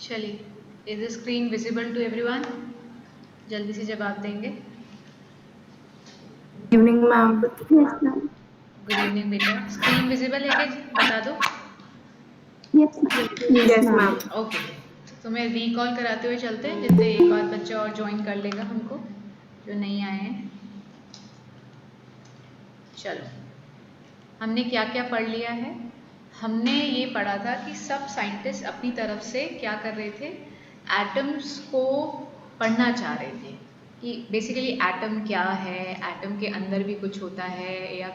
चलिए, is the screen visible to everyone? जल्दी से जवाब देंगे। Evening ma'am. Yes ma'am. Good evening बेटा। स्क्रीन विजिबल है क्या? बता दो। Yes ma'am. Yes ma'am. Okay, तो तुम्हें रिकॉल कराते हुए चलते हैं, जितने एक आध बच्चा और ज्वाइन कर लेगा हमको जो नहीं आए हैं। चलो, हमने क्या क्या पढ़ लिया है? हमने ये पढ़ा था कि सब साइंटिस्ट अपनी तरफ से क्या कर रहे थे, एटम्स को पढ़ना चाह रहे थे कि बेसिकली एटम क्या है, एटम के अंदर भी कुछ होता है या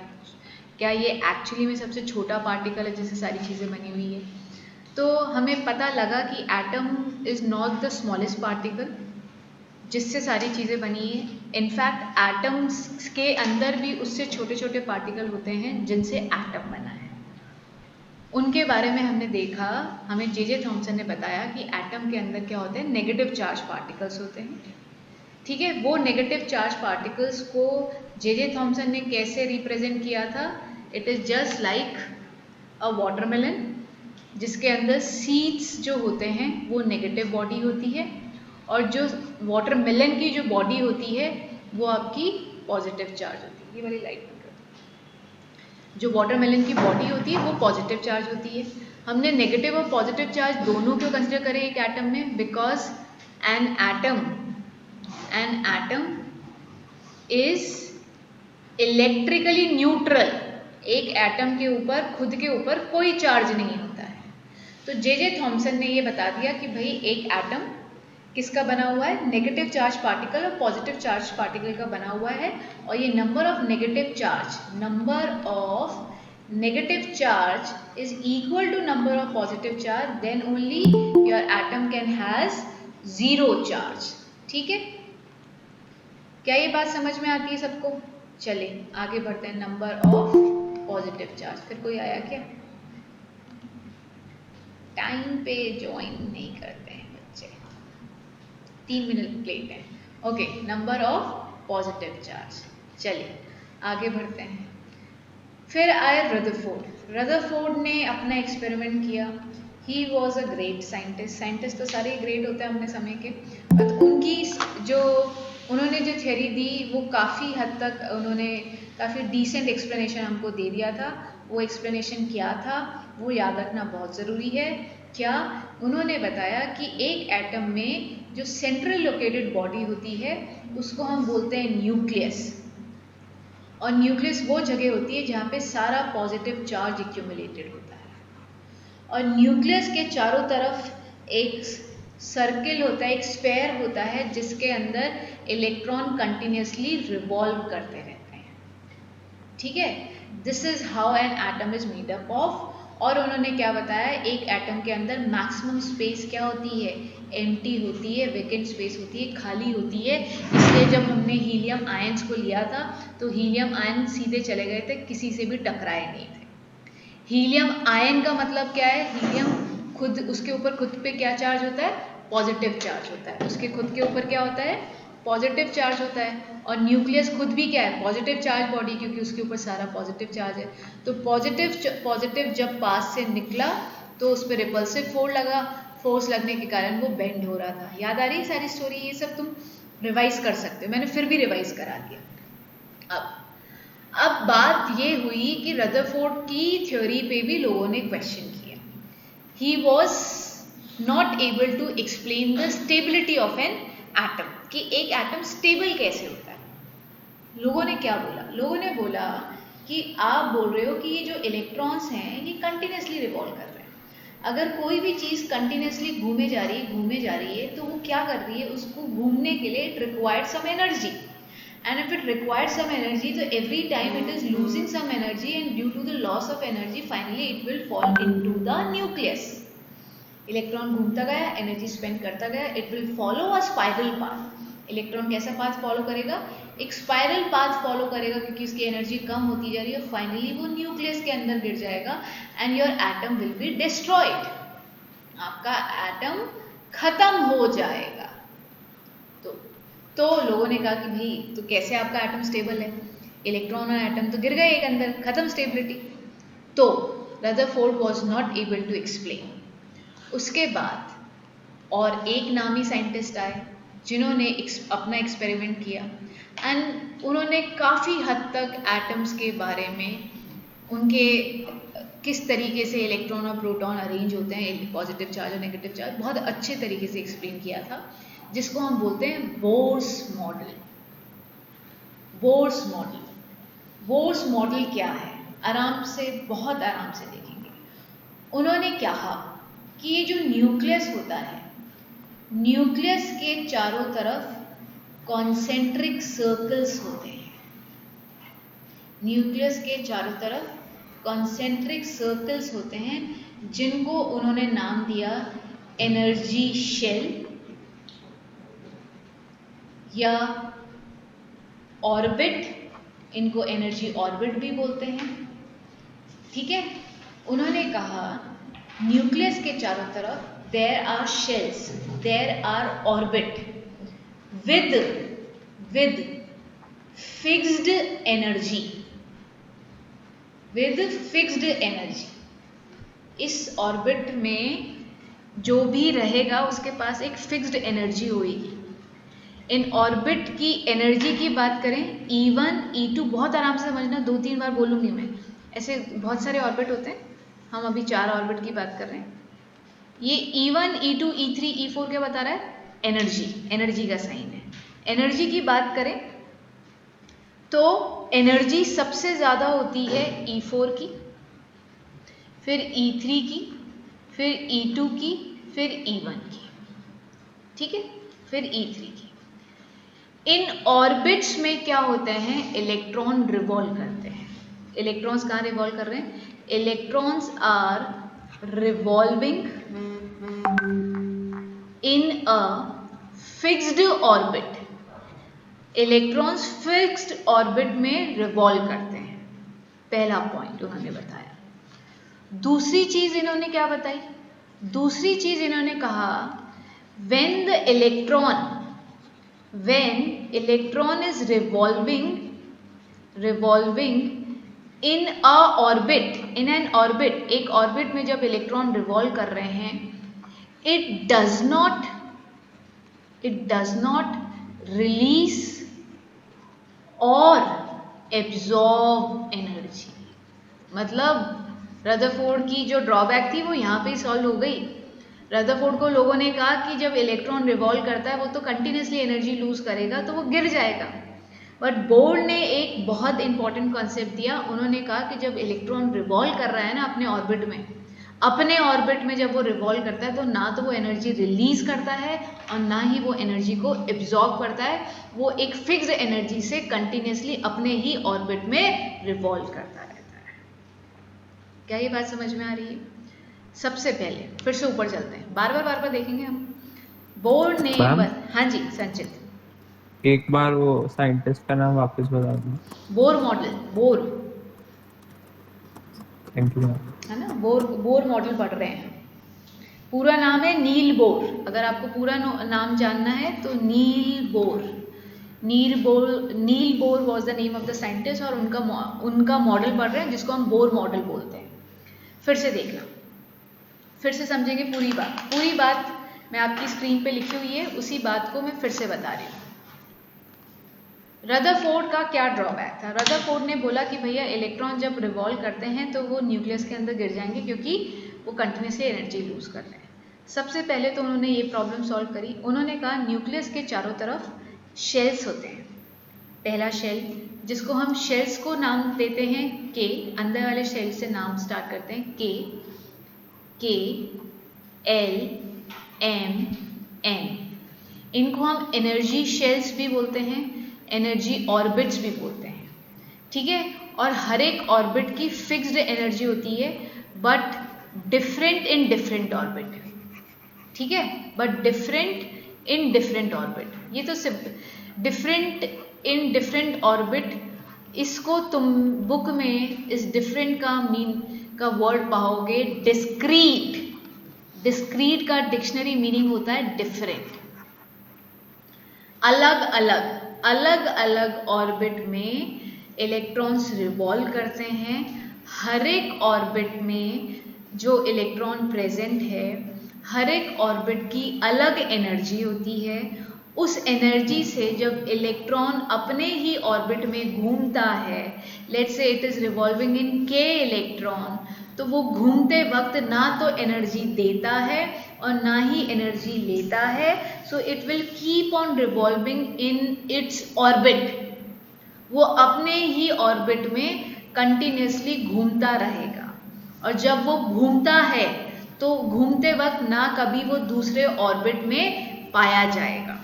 क्या ये एक्चुअली में सबसे छोटा पार्टिकल है जिससे सारी चीज़ें बनी हुई है। तो हमें पता लगा कि atom is not the smallest particle जिससे सारी चीज़ें बनी है। इनफैक्ट एटम्स के अंदर भी उससे छोटे छोटे पार्टिकल होते हैं जिनसे एटम बना है। उनके बारे में हमने देखा, हमें जे थॉमसन ने बताया कि एटम के अंदर क्या होते हैं, नेगेटिव चार्ज पार्टिकल्स होते हैं। ठीक है, वो नेगेटिव चार्ज पार्टिकल्स को जे थॉमसन ने कैसे रिप्रेजेंट किया था? It is just like a watermelon जिसके अंदर सीड्स जो होते हैं वो नेगेटिव बॉडी होती है और जो वाटरमेलन की जो बॉडी होती है वो आपकी पॉजिटिव चार्ज होती है। ये वाली लाइट बंद कर दो। जो वाटरमेलन की बॉडी होती है वो पॉजिटिव चार्ज होती है। हमने नेगेटिव और पॉजिटिव चार्ज दोनों क्यों कंसिडर करें एक एटम में? Because an atom is electrically neutral. एक एटम के ऊपर खुद के ऊपर कोई चार्ज नहीं होता है। तो जे थॉमसन ने ये बता दिया कि भाई एक एटम किसका बना हुआ है, नेगेटिव चार्ज पार्टिकल और पॉजिटिव चार्ज पार्टिकल का बना हुआ है। और ये number of negative charge is equal to number of positive charge, then only your atom can has zero charge. ठीक है, क्या ये बात समझ में आती है सबको? चलिए आगे बढ़ते हैं। नंबर ऑफ पॉजिटिव चार्ज, फिर कोई आया क्या? टाइम पे ज्वाइन नहीं करते हैं बच्चे, 3 मिनट लेट है। Okay, number of positive charge. चलिए आगे बढ़ते हैं। फिर आए रदरफोर्ड ने अपना एक्सपेरिमेंट किया। He was a great scientist तो सारे ग्रेट होते हैं अपने समय के, बट उनकी जो उन्होंने जो थ्योरी दी वो काफ़ी हद तक उन्होंने काफ़ी डिसेंट एक्सप्लेनेशन हमको दे दिया था। वो एक्सप्लेनेशन क्या था वो याद रखना बहुत ज़रूरी है। क्या उन्होंने बताया कि एक एटम में जो सेंट्रल लोकेटेड बॉडी होती है उसको हम बोलते हैं न्यूक्लियस। और न्यूक्लियस वो जगह होती है जहाँ पे सारा पॉजिटिव चार्ज एक्यूमुलेटेड होता है। और न्यूक्लियस के चारों तरफ एक सर्किल होता है, एक स्फेयर होता है जिसके अंदर इलेक्ट्रॉन कंटिन्यूसली रिवॉल्व करते रहते हैं। ठीक है, this is how an atom is made up of. और उन्होंने क्या बताया, एक एटम के अंदर मैक्सिमम स्पेस क्या होती है, एम्प्टी होती है, वेकेंट स्पेस होती है, खाली होती है। इसलिए जब हमने हीलियम आयंस को लिया था तो हीलियम आयन सीधे चले गए थे, किसी से भी टकराए नहीं थे। हीलियम आयन का मतलब क्या है, हीलियम खुद उसके ऊपर खुद पे क्या चार्ज होता है, पॉजिटिव चार्ज होता है। उसके खुद के ऊपर क्या होता है, पॉजिटिव चार्ज होता है। और न्यूक्लियस खुद भी क्या है, पॉजिटिव चार्ज बॉडी, क्योंकि उसके ऊपर सारा पॉजिटिव चार्ज है। तो पॉजिटिव जब पास से निकला तो उस पर रिपल्सिव फोर्स लगने के कारण वो बेंड हो रहा था। याद आ रही है सारी स्टोरी? ये सब तुम रिवाइज कर सकते हो, मैंने फिर भी रिवाइज करा दिया। अब बात ये हुई कि रदरफोर्ड की थ्योरी पे भी लोगों ने क्वेश्चन किया। He was not able to explain the stability of an atom, कि एक एटम स्टेबल कैसे होता है। लोगों ने क्या बोला, लोगों ने बोला कि आप बोल रहे हो कि ये जो इलेक्ट्रॉन्स हैं ये कंटिन्यूसली रिवॉल्व कर रहे हैं। अगर कोई भी चीज़ कंटिन्यूसली घूमे जा रही है तो वो क्या कर रही है, उसको घूमने के लिए it required some energy. And if it requires some energy, so every time it is losing some energy, and due to the loss of energy, finally it will fall into the nucleus. Electron घूमता गया, energy spend करता गया, it will follow a spiral path. Electron कैसा path follow करेगा, एक spiral path follow करेगा, क्योंकि उसकी एनर्जी कम होती जा रही है। फाइनली वो न्यूक्लियस के अंदर गिर जाएगा and your atom will be destroyed. आपका एटम खत्म हो जाएगा। तो लोगों ने कहा कि भाई तो कैसे आपका एटम स्टेबल है, इलेक्ट्रॉन और एटम तो गिर गए एक अंदर, खत्म स्टेबिलिटी। तो Rutherford was not able to explain. उसके बाद और एक नामी साइंटिस्ट आए जिन्होंने अपना एक्सपेरिमेंट किया एंड उन्होंने काफ़ी हद तक एटम्स के बारे में, उनके किस तरीके से इलेक्ट्रॉन और प्रोटॉन अरेंज होते हैं, पॉजिटिव चार्ज और नेगेटिव चार्ज, बहुत अच्छे तरीके से एक्सप्लेन किया था, जिसको हम बोलते हैं Bohr's model. Bohr's model, Bohr's model क्या है, आराम से, बहुत आराम से देखेंगे। उन्होंने कहा कि ये जो न्यूक्लियस होता है, न्यूक्लियस के चारों तरफ कॉन्सेंट्रिक सर्कल्स होते हैं। न्यूक्लियस के चारों तरफ कॉन्सेंट्रिक सर्कल्स होते हैं, जिनको उन्होंने नाम दिया एनर्जी शेल या ऑर्बिट, इनको एनर्जी ऑर्बिट भी बोलते हैं। ठीक है, उन्होंने कहा न्यूक्लियस के चारों तरफ there are shells, there are orbit with fixed energy, with fixed energy. इस ऑर्बिट में जो भी रहेगा उसके पास एक फिक्स्ड एनर्जी होगी। इन ऑर्बिट की एनर्जी की बात करें, E1 E2, बहुत आराम से समझना, 2-3 बार बोलूँगी मैं, ऐसे बहुत सारे ऑर्बिट होते हैं, हम अभी 4 ऑर्बिट की बात कर रहे हैं। ये E1 E2 E3 E4 क्या बता रहा है? एनर्जी, एनर्जी का साइन है। एनर्जी की बात करें तो एनर्जी सबसे ज़्यादा होती है E4 की, फिर E3 की, फिर E2 की, फिर E1 की, ठीक है, फिर E3 की। इन ऑर्बिट्स में क्या होते हैं, इलेक्ट्रॉन रिवॉल्व करते हैं। इलेक्ट्रॉन्स कहाँ रिवॉल्व कर रहे हैं? Electrons are revolving in a fixed orbit. Electrons fixed orbit में रिवॉल्व करते हैं, पहला पॉइंट उन्होंने बताया। दूसरी चीज इन्होंने क्या बताई? दूसरी चीज इन्होंने कहा when electron is revolving in an orbit, एक ऑर्बिट में जब इलेक्ट्रॉन रिवॉल्व कर रहे हैं, it does not release or absorb energy। मतलब रदरफोर्ड की जो ड्रॉबैक थी वो यहाँ पे सॉल्व हो गई। रदरफोर्ड को लोगों ने कहा कि जब इलेक्ट्रॉन रिवॉल्व करता है वो तो कंटिन्यूसली एनर्जी लूज करेगा, तो वो गिर जाएगा। बट बोर्ड ने एक बहुत इंपॉर्टेंट कॉन्सेप्ट दिया। उन्होंने कहा कि जब इलेक्ट्रॉन रिवॉल्व कर रहा है ना अपने ऑर्बिट में जब वो रिवॉल्व करता है, तो ना तो वो एनर्जी रिलीज करता है और ना ही वो एनर्जी को एब्जॉर्ब करता है। वो एक फिक्स्ड एनर्जी से कंटिन्यूसली अपने ही ऑर्बिट में रिवॉल्व करता रहता है। क्या ये बात समझ में आ रही है? सबसे पहले फिर से ऊपर चलते हैं, बार बार देखेंगे हम। बोर्ड ने हाँ जी संचित, एक बार वो साइंटिस्ट का नाम वापस बता दो। Bohr model, bore, thank you, है ना, बोर मॉडल पढ़ रहे हैं। पूरा नाम है नील बोर। अगर आपको पूरा नाम जानना है तो Niels Bohr was the name of the scientist, और उनका मॉडल पढ़ रहे हैं जिसको हम बोर मॉडल बोलते हैं। फिर से देखना, फिर से समझेंगे पूरी बात मैं आपकी स्क्रीन पे लिखी हुई है, उसी बात को मैं फिर से बता रही हूँ। रदरफोर्ड का क्या ड्रॉबैक था? रदरफोर्ड ने बोला कि भैया इलेक्ट्रॉन जब रिवॉल्व करते हैं तो वो न्यूक्लियस के अंदर गिर जाएंगे, क्योंकि वो कंटिन्यूसली एनर्जी लूज कर रहे हैं। सबसे पहले तो उन्होंने ये प्रॉब्लम सॉल्व करी। उन्होंने कहा न्यूक्लियस के चारों तरफ शेल्स होते हैं। पहला शेल, जिसको हम शेल्स को नाम देते हैं के, अंदर वाले शेल से नाम स्टार्ट करते हैं के, एल, एम, एन। इनको हम एनर्जी शेल्स भी बोलते हैं, एनर्जी ऑर्बिट्स भी बोलते हैं, ठीक है। और हर एक ऑर्बिट की फिक्स्ड एनर्जी होती है, but different in different orbit, ठीक है, but different in different orbit. ये तो सिर्फ डिफरेंट इन डिफरेंट ऑर्बिट, इसको तुम बुक में इस डिफरेंट का वर्ड पाओगे डिस्क्रीट। डिस्क्रीट का डिक्शनरी मीनिंग होता है डिफरेंट। अलग अलग ऑर्बिट में इलेक्ट्रॉन्स रिवॉल्व करते हैं। हर एक ऑर्बिट में जो इलेक्ट्रॉन प्रेजेंट है, हर एक ऑर्बिट की अलग एनर्जी होती है। उस एनर्जी से जब इलेक्ट्रॉन अपने ही ऑर्बिट में घूमता है, let's say it is revolving in k electron, तो वो घूमते वक्त ना तो एनर्जी देता है और ना ही एनर्जी लेता है। So it will keep on revolving in its orbit. वो अपने ही ऑर्बिट में कंटिन्यूसली घूमता रहेगा, और जब वो घूमता है तो घूमते वक्त ना कभी वो दूसरे ऑर्बिट में पाया जाएगा।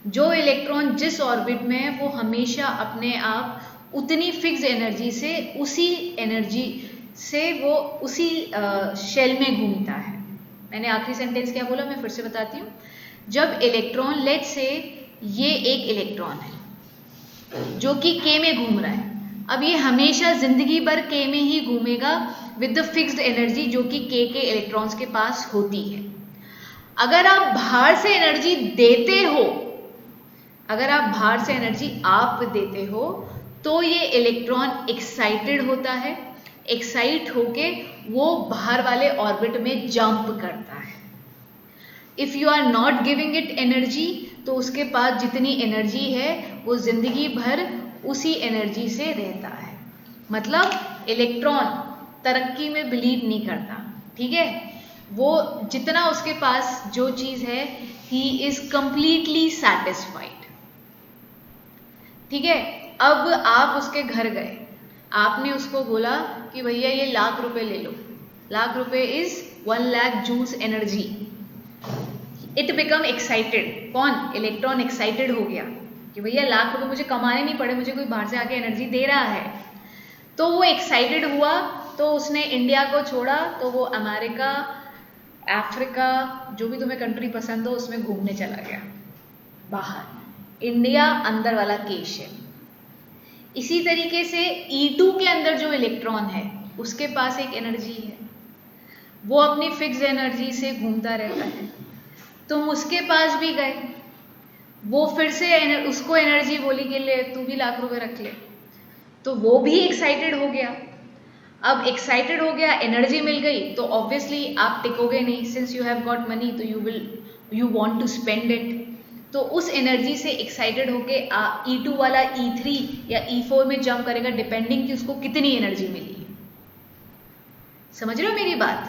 जो इलेक्ट्रॉन जिस ऑर्बिट में है वो हमेशा अपने आप उतनी फिक्स एनर्जी से, उसी एनर्जी से वो उसी शेल में घूमता है। मैंने आखिरी सेंटेंस क्या बोला, मैं फिर से बताती हूँ। जब इलेक्ट्रॉन, लेट्स से ये एक इलेक्ट्रॉन है जो कि k में घूम रहा है, अब ये हमेशा जिंदगी भर k में ही घूमेगा विद द फिक्स्ड एनर्जी जो कि k के इलेक्ट्रॉन्स के पास होती है। अगर आप बाहर से एनर्जी देते हो, अगर आप बाहर से एनर्जी आप देते हो, तो ये इलेक्ट्रॉन एक्साइटेड होता है। एक्साइट होके वो बाहर वाले ऑर्बिट में जंप करता है। If you are not giving it energy, तो उसके पास जितनी एनर्जी है वो जिंदगी भर उसी एनर्जी से रहता है। मतलब इलेक्ट्रॉन तरक्की में बिलीव नहीं करता, ठीक है। वो जितना उसके पास जो चीज है, ही इज कंप्लीटली सैटिस्फाइड, ठीक है। अब आप उसके घर गए, आपने उसको बोला कि भैया ये ₹1,00,000 ले लो। ₹1,00,000 is 1,00,000 joules energy. It become excited. कौन? इलेक्ट्रॉन एक्साइटेड हो गया कि भैया ₹1,00,000 मुझे कमाने नहीं पड़े, मुझे कोई बाहर से आके एनर्जी दे रहा है। तो वो एक्साइटेड हुआ, तो उसने इंडिया को छोड़ा, तो वो अमेरिका, अफ्रीका, जो भी तुम्हें कंट्री पसंद हो उसमें घूमने चला गया बाहर। इंडिया अंदर वाला केस है। इसी तरीके से E2 के अंदर जो इलेक्ट्रॉन है उसके पास एक एनर्जी है, वो अपनी फिक्स एनर्जी से घूमता रहता है। तुम उसके पास भी गए, वो फिर से उसको एनर्जी बोली कि ले तू भी ₹1,00,000 रख ले, तो वो भी एक्साइटेड हो गया। अब एक्साइटेड हो गया, एनर्जी मिल गई, तो ऑब्वियसली आप टिकोगे नहीं। Since you have got money तो you want to spend it. तो उस एनर्जी से एक्साइटेड होके E2 वाला E3 या E4 में जंप करेगा, डिपेंडिंग कि उसको कितनी एनर्जी मिली है। समझ रहे हो मेरी बात?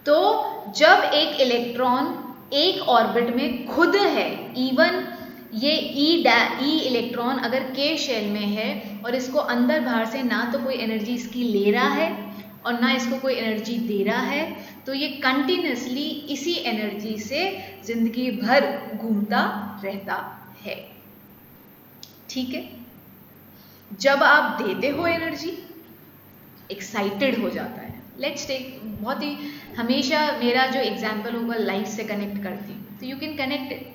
तो जब एक इलेक्ट्रॉन एक ऑर्बिट में खुद है, इवन ये E इलेक्ट्रॉन अगर K शेल में है और इसको अंदर बाहर से ना तो कोई एनर्जी इसकी ले रहा है और ना इसको कोई एनर्जी दे रहा है, तो ये कंटिन्यूसली इसी एनर्जी से जिंदगी भर घूमता रहता है, ठीक है। जब आप देते हो एनर्जी, एक्साइटेड हो जाता है। लेट्स टेक, बहुत ही हमेशा मेरा जो एग्जाम्पल होगा लाइफ से कनेक्ट करती हूँ, तो यू कैन कनेक्ट इट।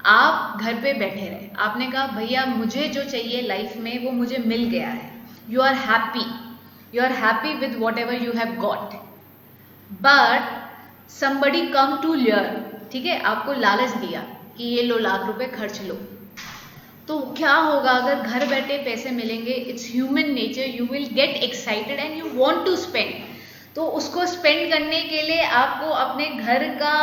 आप घर पे बैठे रहे, आपने कहा भैया मुझे जो चाहिए लाइफ में वो मुझे मिल गया है। You are happy with whatever you have got, but somebody come to lure, ठीक है, आपको लालच दिया कि ये लो ₹1,00,000 खर्च लो। तो क्या होगा अगर घर बैठे पैसे मिलेंगे? It's human nature, you will get excited and you want to spend. तो उसको स्पेंड करने के लिए आपको अपने घर का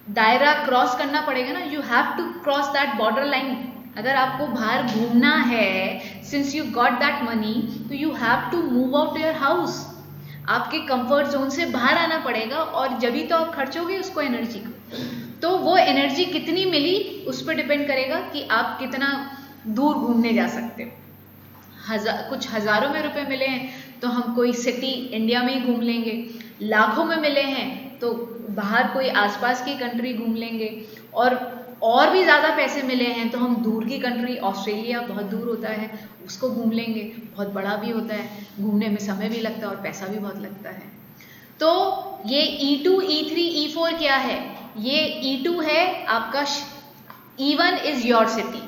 दायरा क्रॉस करना पड़ेगा ना। You have to cross that border line. अगर आपको बाहर घूमना है, since you got that money, तो you have to move out your house. आपके कंफर्ट जोन से बाहर आना पड़ेगा, और जब भी तो आप खर्चोगे उसको एनर्जी को, तो वो एनर्जी कितनी मिली उस पर डिपेंड करेगा कि आप कितना दूर घूमने जा सकते हो। कुछ हज़ारों में रुपए मिले हैं तो हम कोई सिटी इंडिया में ही घूम लेंगे, लाखों में मिले हैं तो बाहर कोई आसपास की कंट्री घूम लेंगे, और भी ज़्यादा पैसे मिले हैं तो हम दूर की कंट्री, ऑस्ट्रेलिया बहुत दूर होता है, उसको घूम लेंगे, बहुत बड़ा भी होता है, घूमने में समय भी लगता है और पैसा भी बहुत लगता है। तो ये E2, E3, E4 क्या है? ये E2 है आपका, E1 is your city.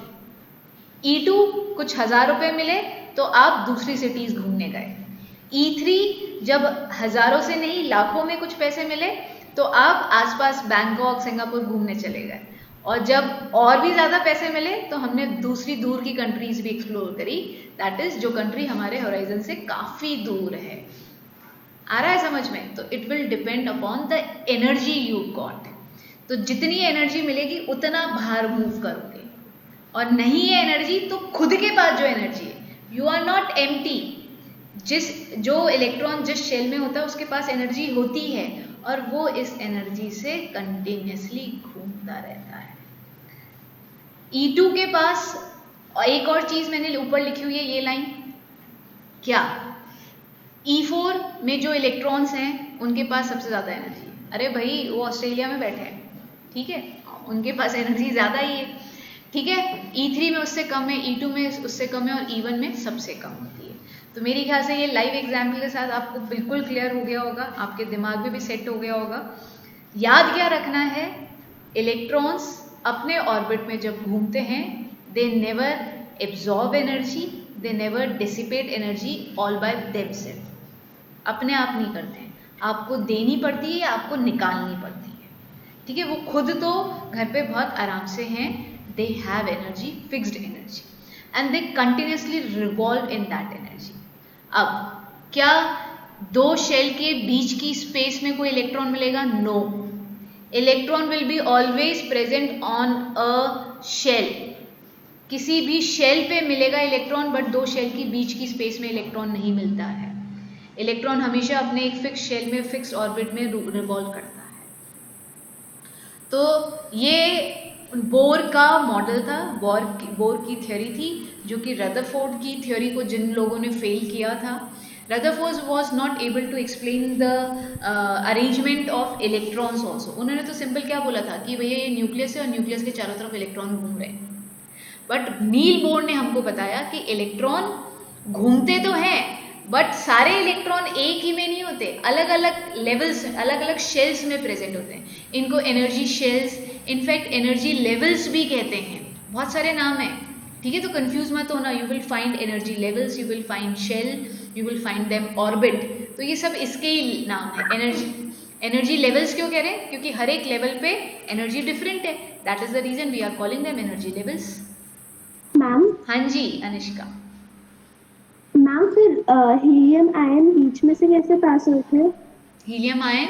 E2 कुछ ₹1,000 मिले तो आप दूसरी सिटीज घूमने गए। E3 जब हजारों से नहीं लाखों में कुछ पैसे मिले तो आप आसपास बैंकॉक, सिंगापुर घूमने चले गए, और जब और भी ज़्यादा पैसे मिले तो हमने दूसरी दूर की कंट्रीज भी एक्सप्लोर करी, दैट इज जो कंट्री हमारे होराइजन से काफ़ी दूर है। आ रहा है समझ में? तो it will depend upon the energy you got. तो जितनी एनर्जी मिलेगी उतना बाहर मूव करोगे, और नहीं है एनर्जी तो खुद के पास जो एनर्जी है, यू आर नॉट एम्प्टी। जो इलेक्ट्रॉन जिस शेल में होता है उसके पास एनर्जी होती है, और वो इस एनर्जी से कंटिन्यूसली घूमता रहता है। E2 के पास एक और चीज मैंने ऊपर लिखी हुई है, ये लाइन क्या, E4 में जो इलेक्ट्रॉन्स हैं उनके पास सबसे ज्यादा एनर्जी है। अरे भाई वो ऑस्ट्रेलिया में बैठे हैं, ठीक है, उनके पास एनर्जी ज्यादा ही है, ठीक है। E3 में उससे कम है, E2 में उससे कम है, और E1 में सबसे कम होती है। तो मेरी ख्याल से ये लाइव एग्जाम्पल के साथ आपको बिल्कुल क्लियर हो गया होगा, आपके दिमाग में भी सेट हो गया होगा। याद क्या रखना है, इलेक्ट्रॉन्स अपने ऑर्बिट में जब घूमते हैं, they never absorb energy, they never dissipate energy all by themselves. अपने आप नहीं करते हैं, आपको देनी पड़ती है या आपको निकालनी पड़ती है, ठीक है। वो खुद तो घर पे बहुत आराम से हैं, they have energy, fixed energy, and they continuously revolve in that energy. अब क्या दो शेल के बीच की स्पेस में कोई इलेक्ट्रॉन मिलेगा? No, electron will be always present on a shell. किसी भी शेल पे मिलेगा इलेक्ट्रॉन, बट दो शेल की बीच की स्पेस में इलेक्ट्रॉन नहीं मिलता है। इलेक्ट्रॉन हमेशा अपने एक फिक्स शेल में, फिक्स ऑर्बिट में रिवॉल्व करता है। तो ये बोर का मॉडल था, बोर की थ्योरी थी, जो कि रदरफोर्ड की थ्योरी को जिन लोगों ने फेल किया था, Rutherford was not able to explain the arrangement of electrons also. उन्होंने तो सिंपल क्या बोला था कि भैया ये न्यूक्लियस है और न्यूक्लियस के चारों तरफ इलेक्ट्रॉन घूम रहे हैं। बट नील बोर ने हमको बताया कि इलेक्ट्रॉन घूमते तो हैं, बट सारे इलेक्ट्रॉन एक ही में नहीं होते, अलग अलग लेवल्स, अलग अलग शेल्स में प्रेजेंट होते हैं। इनको energy shells, in fact energy levels भी कहते हैं, बहुत सारे नाम हैं, ठीक है। तो कंफ्यूज मत होना, you will find energy levels, you will find shell, you will find them orbit. तो ये सब इसके ही नाम है। एनर्जी लेवल्स क्यों कह रहे हैं? क्योंकि हर एक लेवल पे एनर्जी डिफरेंट है, that is the reason we are calling them energy levels. Ma'am, हाँ जी अनुष्का। मैम फिर हीलियम आयन बीच में से कैसे पास होते हैं? हीलियम आयन,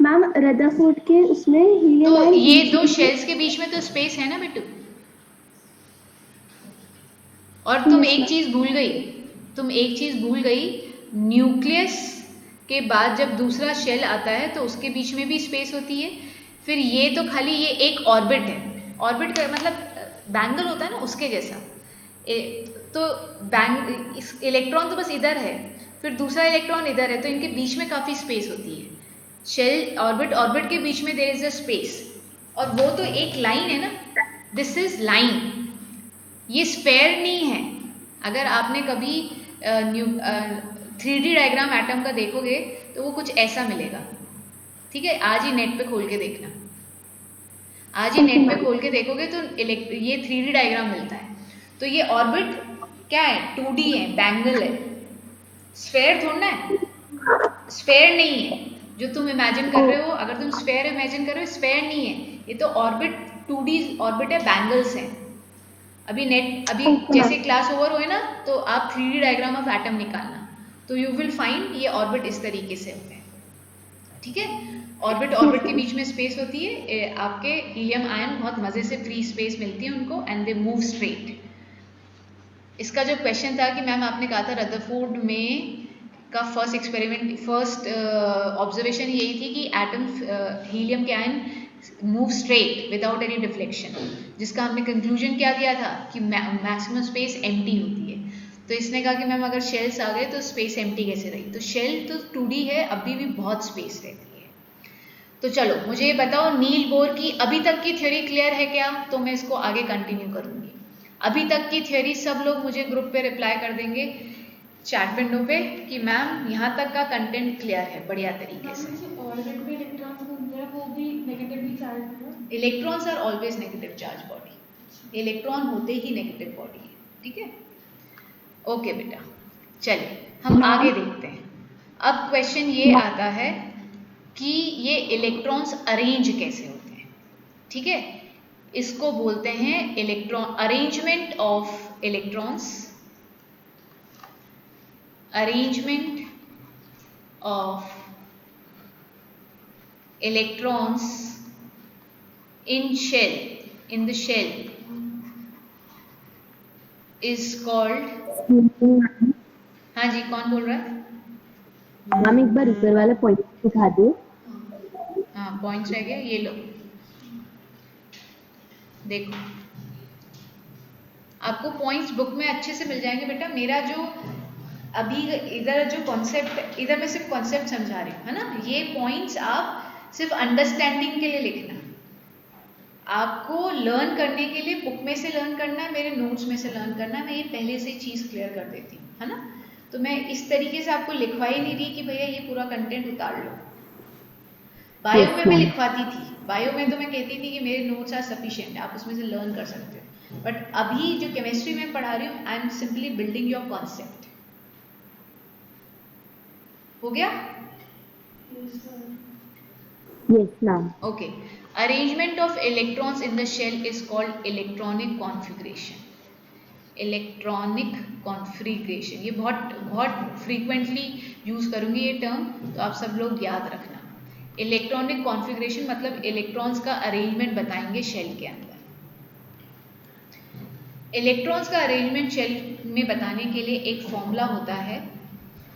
मैम रदरफोर्ड के उसमें हीलियम तो आयन ये बीच दो में शेल्स के बीच में तो स्पेस है ना बेटू। और तुम Yes, एक ma'am. चीज भूल गई, तुम एक चीज भूल गई, न्यूक्लियस के बाद जब दूसरा शेल आता है तो उसके बीच में भी स्पेस होती है। फिर ये तो खाली ये एक ऑर्बिट है, ऑर्बिट का मतलब बैंगल होता है ना, उसके जैसा। तो इलेक्ट्रॉन तो बस इधर है, फिर दूसरा इलेक्ट्रॉन इधर है, तो इनके बीच में काफी स्पेस होती है। शेल ऑर्बिट के बीच में देयर इज अ स्पेस, और वो तो एक लाइन है ना, दिस इज लाइन, ये स्फेयर नहीं है। अगर आपने कभी 3D डायग्राम एटम का देखोगे तो वो कुछ ऐसा मिलेगा, ठीक है। आज ही नेट पे खोल के देखना, आज ही नेट पे खोल के देखोगे तो ये 3D डायग्राम मिलता है। तो ये ऑर्बिट क्या है? 2D है, बैंगल है, स्फेयर थोड़ा है, स्फेयर नहीं है जो तुम इमेजिन कर रहे हो। अगर तुम स्फेयर इमेजिन कर रहे हो, स्फेयर नहीं है, ये तो ऑर्बिट 2D ऑर्बिट है, बैंगल्स हैं। अभी जैसे क्लास ओवर हुए ना, तो आप 3D डायग्राम ऑफ एटम निकालना, तो यू विल फाइंड ये ऑर्बिट इस तरीके से होते हैं, ठीक है। ऑर्बिट के बीच में स्पेस होती है। आपके हीलियम आयन बहुत मजे से फ्री स्पेस मिलती है उनको, एंड दे मूव स्ट्रेट। इसका जो क्वेश्चन था कि मैम आपने कहा था रदरफोर्ड में का फर्स्ट ऑब्जर्वेशन यही थी कि एटम हीलियम के ion move straight without any deflection, जिसका हमने कंक्लूजन क्या दिया था कि मैक्सिमम स्पेस एम्प्टी होती है। तो इसने कहा कि मैम अगर शेल्स आ गए तो स्पेस एम्प्टी कैसे रही? तो शेल तो 2D है, अभी भी बहुत स्पेस रहती है। तो चलो मुझे ये बताओ, नील बोर की अभी तक की थ्योरी क्लियर है क्या? तो मैं इसको आगे कंटिन्यू करूंगी। अभी तक की थ्योरी सब लोग मुझे ग्रुप पे रिप्लाई कर देंगे चैट विंडो पे कि मैम यहाँ तक का कंटेंट क्लियर है बढ़िया तरीके से। Electrons are always negative charge body, electron होते ही नेगेटिव बॉडी है, ठीक है। ओके बेटा, चलिए हम आगे देखते हैं। अब क्वेश्चन ये आता है कि ये इलेक्ट्रॉन्स अरेंज कैसे होते हैं, ठीक है। इसको बोलते हैं electron arrangement of electrons, arrangement of electrons in the shell is called, हाँ जी कौन बोल रहा है? मैम एक बार ऊपर वाला पॉइंट दिखा दो। हाँ पॉइंट्स रह गया, ये लो देखो, आपको पॉइंट्स बुक में अच्छे से मिल जाएंगे बेटा। मेरा जो अभी इधर जो कॉन्सेप्ट, इधर मैं सिर्फ कॉन्सेप्ट समझा रही हूँ, है ना। ये पॉइंट्स आप सिर्फ अंडरस्टैंडिंग के लिए लिखना, आपको लर्न करने के लिए बुक में से लर्न करना है, मेरे नोट्स में से लर्न करना है। मैं ये पहले से ही चीज़ क्लियर कर देती हूँ, है ना। तो मैं इस तरीके से आपको लिखवा ही नहीं रही कि भैया ये पूरा कंटेंट उतार लो। बायो Yes, में मैं ma'am. लिखवाती थी, बायो में तो मैं कहती थी कि मेरे नोट्स आर सफिशिएंट, आप उसमें से लर्न कर सकते हो। बट अभी जो केमिस्ट्री में पढ़ा रही हूँ, I am simply building your concept. हो गया? Yes, ma'am. Okay. Arrangement of electrons in the shell is called electronic configuration. Electronic configuration, ये बहुत बहुत फ्रीक्वेंटली यूज़ करूँगी ये टर्म, तो आप सब लोग याद रखना। इलेक्ट्रॉनिक कॉन्फ़िगरेशन मतलब इलेक्ट्रॉन्स का अरेंजमेंट बताएंगे शेल के अंदर। इलेक्ट्रॉन्स का अरेंजमेंट शेल में बताने के लिए एक फॉर्मूला होता है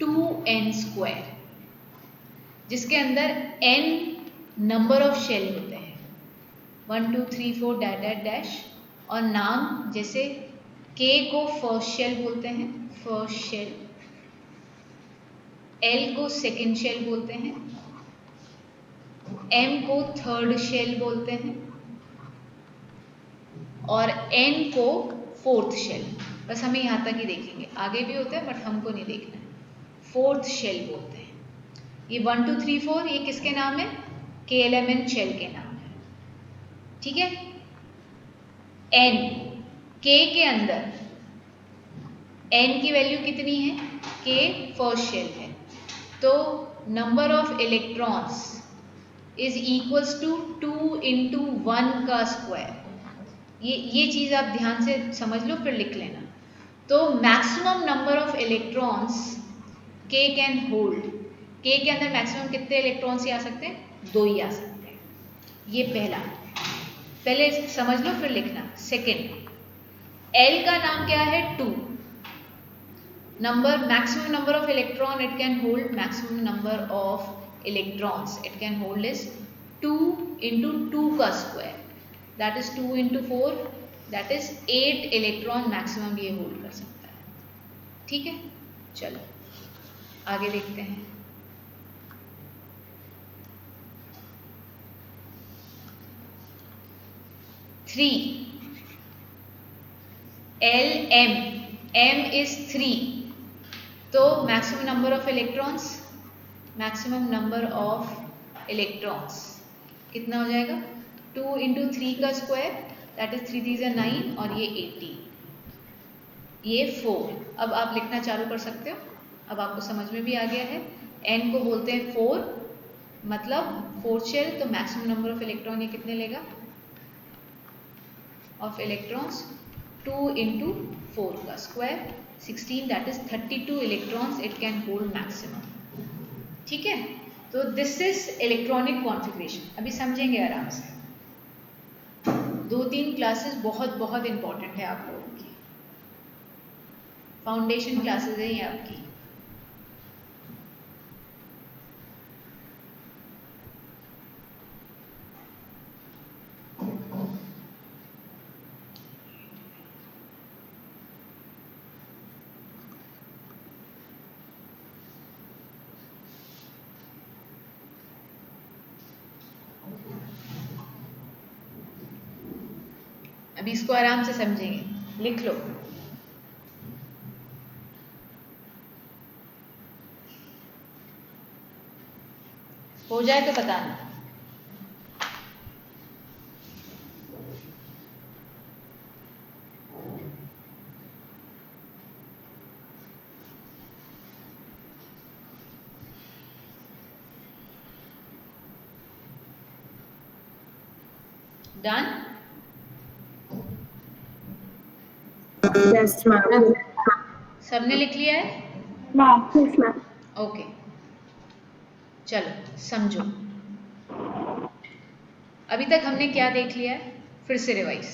2n², जिसके अंदर n नंबर ऑफ शेल होते हैं, 1 2 3 4 डैश डैश डैश, और नाम जैसे K को फर्स्ट शेल बोलते हैं, फर्स्ट शेल, L को सेकेंड शेल बोलते हैं, M को थर्ड शेल बोलते हैं, और N को फोर्थ शेल। बस हमें यहाँ तक ही देखेंगे, आगे भी होते हैं बट हमको नहीं देखना है। फोर्थ शेल बोलते हैं। ये 1 2 3 4 ये किसके नाम है? KLMN शेल के नाम है, ठीक है। N, K के अंदर N की वैल्यू कितनी है? K फर्स्ट शेल है, तो number of electrons is equals to 2 into 1 का स्क्वायर। ये चीज़ आप ध्यान से समझ लो फिर लिख लेना। तो maximum number of electrons K can hold, K के अंदर मैक्सिमम कितने इलेक्ट्रॉन्स ही आ सकते हैं? 2 ही आ सकते हैं। ये पहला, पहले समझ लो फिर लिखना। सेकेंड, L का नाम क्या है? 2 number, maximum number of electron it can hold, maximum number of electrons it can hold is 2 into 2 का square, that is 2 into 4, that is 8 electron maximum ये hold कर सकता है, ठीक है। चलो आगे देखते हैं। थ्री, LM, M is 3, तो maximum number of electrons, maximum number of electrons कितना हो जाएगा? 2 इंटू 3 का स्क्वायर, दैट इज 3 3 9, और ये 80, ये 4। अब आप लिखना चालू कर सकते हो, अब आपको समझ में भी आ गया है। n को बोलते हैं 4, मतलब फोर्थ शेल, तो मैक्सिमम नंबर ऑफ इलेक्ट्रॉन ये कितने लेगा? ऑफ इलेक्ट्रॉन्स 2 इंटू 4 का square, 16, that is 32 electrons it can hold maximum, ठीक है। तो दिस इज इलेक्ट्रॉनिक कॉन्फ़िगरेशन। अभी समझेंगे आराम से। 2-3 क्लासेस बहुत बहुत इंपॉर्टेंट है आप लोगों की, फाउंडेशन क्लासेस है ये आपकी। अभी इसको आराम से समझेंगे, लिख लो। हो जाए तो बताना। डन? Yes, ma'am. सबने लिख लिया है? Ma'am. Yes, ma'am. ओके। चलो समझो, अभी तक हमने क्या देख लिया है, फिर से रिवाइज,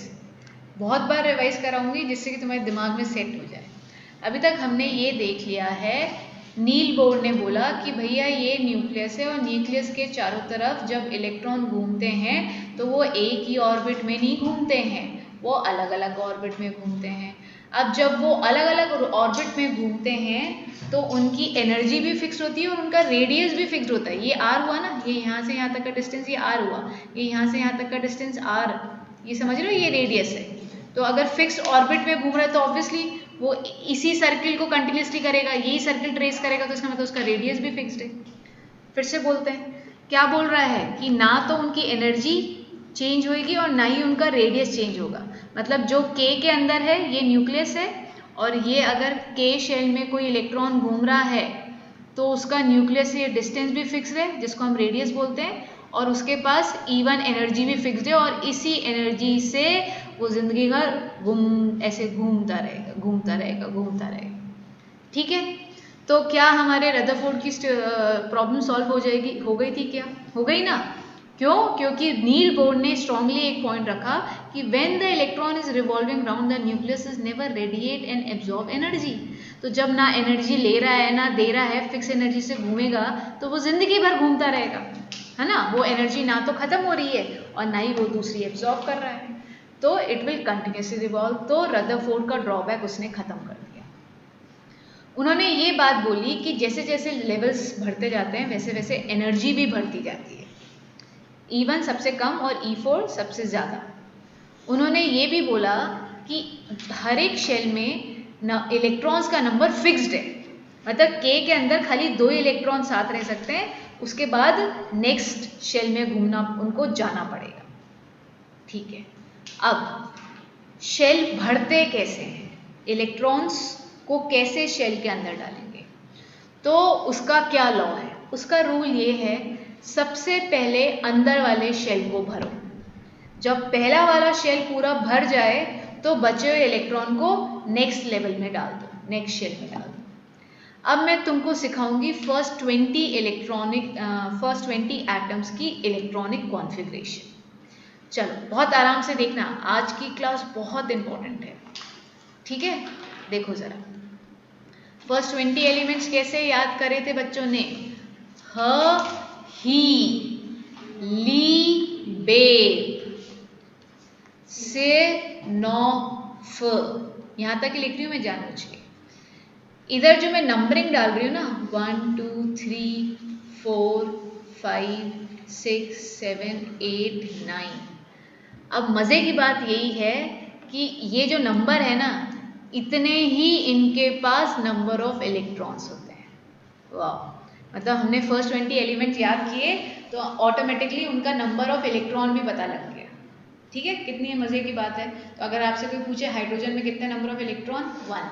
बहुत बार रिवाइज कराऊंगी जिससे कि तुम्हारे दिमाग में सेट हो जाए। अभी तक हमने ये देख लिया है, नील बोर ने बोला कि भैया ये न्यूक्लियस है और न्यूक्लियस के चारों तरफ जब इलेक्ट्रॉन घूमते हैं तो वो एक ही ऑर्बिट में नहीं घूमते हैं, वो अलग अलग ऑर्बिट में घूमते हैं। अब जब वो अलग अलग ऑर्बिट में घूमते हैं तो उनकी एनर्जी भी फिक्स होती है और उनका रेडियस भी फिक्स होता है। ये आर हुआ ना, ये यहाँ से यहाँ तक का डिस्टेंस, ये आर हुआ, ये यहाँ से यहाँ तक का डिस्टेंस आर, ये समझ रहे हो, ये रेडियस है। तो अगर फिक्स ऑर्बिट में घूम रहा है तो ऑब्वियसली वो इसी सर्किल को कंटिन्यूसली करेगा, यही सर्किल ट्रेस करेगा, तो इसका मतलब उसका रेडियस भी फिक्स्ड है। फिर से बोलते हैं, क्या बोल रहा है कि ना तो उनकी एनर्जी चेंज होगी और ना ही उनका रेडियस चेंज होगा। मतलब जो के अंदर है ये न्यूक्लियस है, और ये अगर के शेल में कोई इलेक्ट्रॉन घूम रहा है तो उसका न्यूक्लियस से डिस्टेंस भी फिक्स है जिसको हम रेडियस बोलते हैं, और उसके पास इवन एनर्जी भी फिक्स्ड है, और इसी एनर्जी से वो जिंदगी भर ऐसे घूमता रहेगा घूमता रहेगा घूमता रहेगा। ठीक है, तो क्या हमारे रदरफोर्ड की प्रॉब्लम सॉल्व हो जाएगी? हो गई थी क्या? हो गई ना? क्यों? क्योंकि नील बोर ने स्ट्रांगली एक पॉइंट रखा कि when the electron is revolving round the nucleus is never radiate and absorb energy. तो जब ना एनर्जी ले रहा है ना दे रहा है, फिक्स एनर्जी से घूमेगा तो वो जिंदगी भर घूमता रहेगा, है ना। वो एनर्जी ना तो खत्म हो रही है और ना ही वो दूसरी एब्जॉर्ब कर रहा है, तो इट विल कंटिन्यूसली रिवॉल्व। तो रदरफोर्ड का ड्रॉबैक उसने खत्म कर दिया। उन्होंने ये बात बोली कि जैसे जैसे लेवल्स बढ़ते जाते हैं वैसे वैसे एनर्जी भी बढ़ती जाती है, E1 सबसे कम और E4 सबसे ज़्यादा। उन्होंने ये भी बोला कि हर एक शेल में इलेक्ट्रॉन्स का नंबर फिक्स्ड है, मतलब के अंदर खाली 2 इलेक्ट्रॉन साथ रह सकते हैं, उसके बाद नेक्स्ट शेल में घूमना उनको जाना पड़ेगा। ठीक है, अब शेल भरते कैसे हैं, इलेक्ट्रॉन्स को कैसे शेल के अंदर डालेंगे, तो उसका क्या लॉ है? उसका रूल ये है, सबसे पहले अंदर वाले शेल को भरो, जब पहला वाला शेल पूरा भर जाए तो बचे हुए इलेक्ट्रॉन को नेक्स्ट लेवल में डाल दो, नेक्स्ट शेल में डाल दो। अब मैं तुमको सिखाऊंगी फर्स्ट 20 एटम्स की इलेक्ट्रॉनिक कॉन्फ़िगरेशन। चलो बहुत आराम से देखना, आज की क्लास बहुत इंपॉर्टेंट है। ठीक है, देखो जरा, फर्स्ट 20 एलिमेंट्स कैसे याद करे थे बच्चों ने? ह, ही, ली, बे, से, नौ, फ, यहाँ तक लिख रही हूँ मैं जानबूझ के। इधर जो मैं नंबरिंग डाल रही हूँ ना, 1 2 3 4 5 6 7 8 9, अब मज़े की बात यही है कि ये जो नंबर है ना, इतने ही इनके पास नंबर ऑफ इलेक्ट्रॉन्स होते हैं। वाह, मतलब हमने फर्स्ट 20 एलिमेंट्स याद किए तो ऑटोमेटिकली उनका नंबर ऑफ इलेक्ट्रॉन भी पता लग गया। ठीक है, कितनी मज़े की बात है। तो अगर आपसे कोई पूछे हाइड्रोजन में कितने नंबर ऑफ इलेक्ट्रॉन, 1,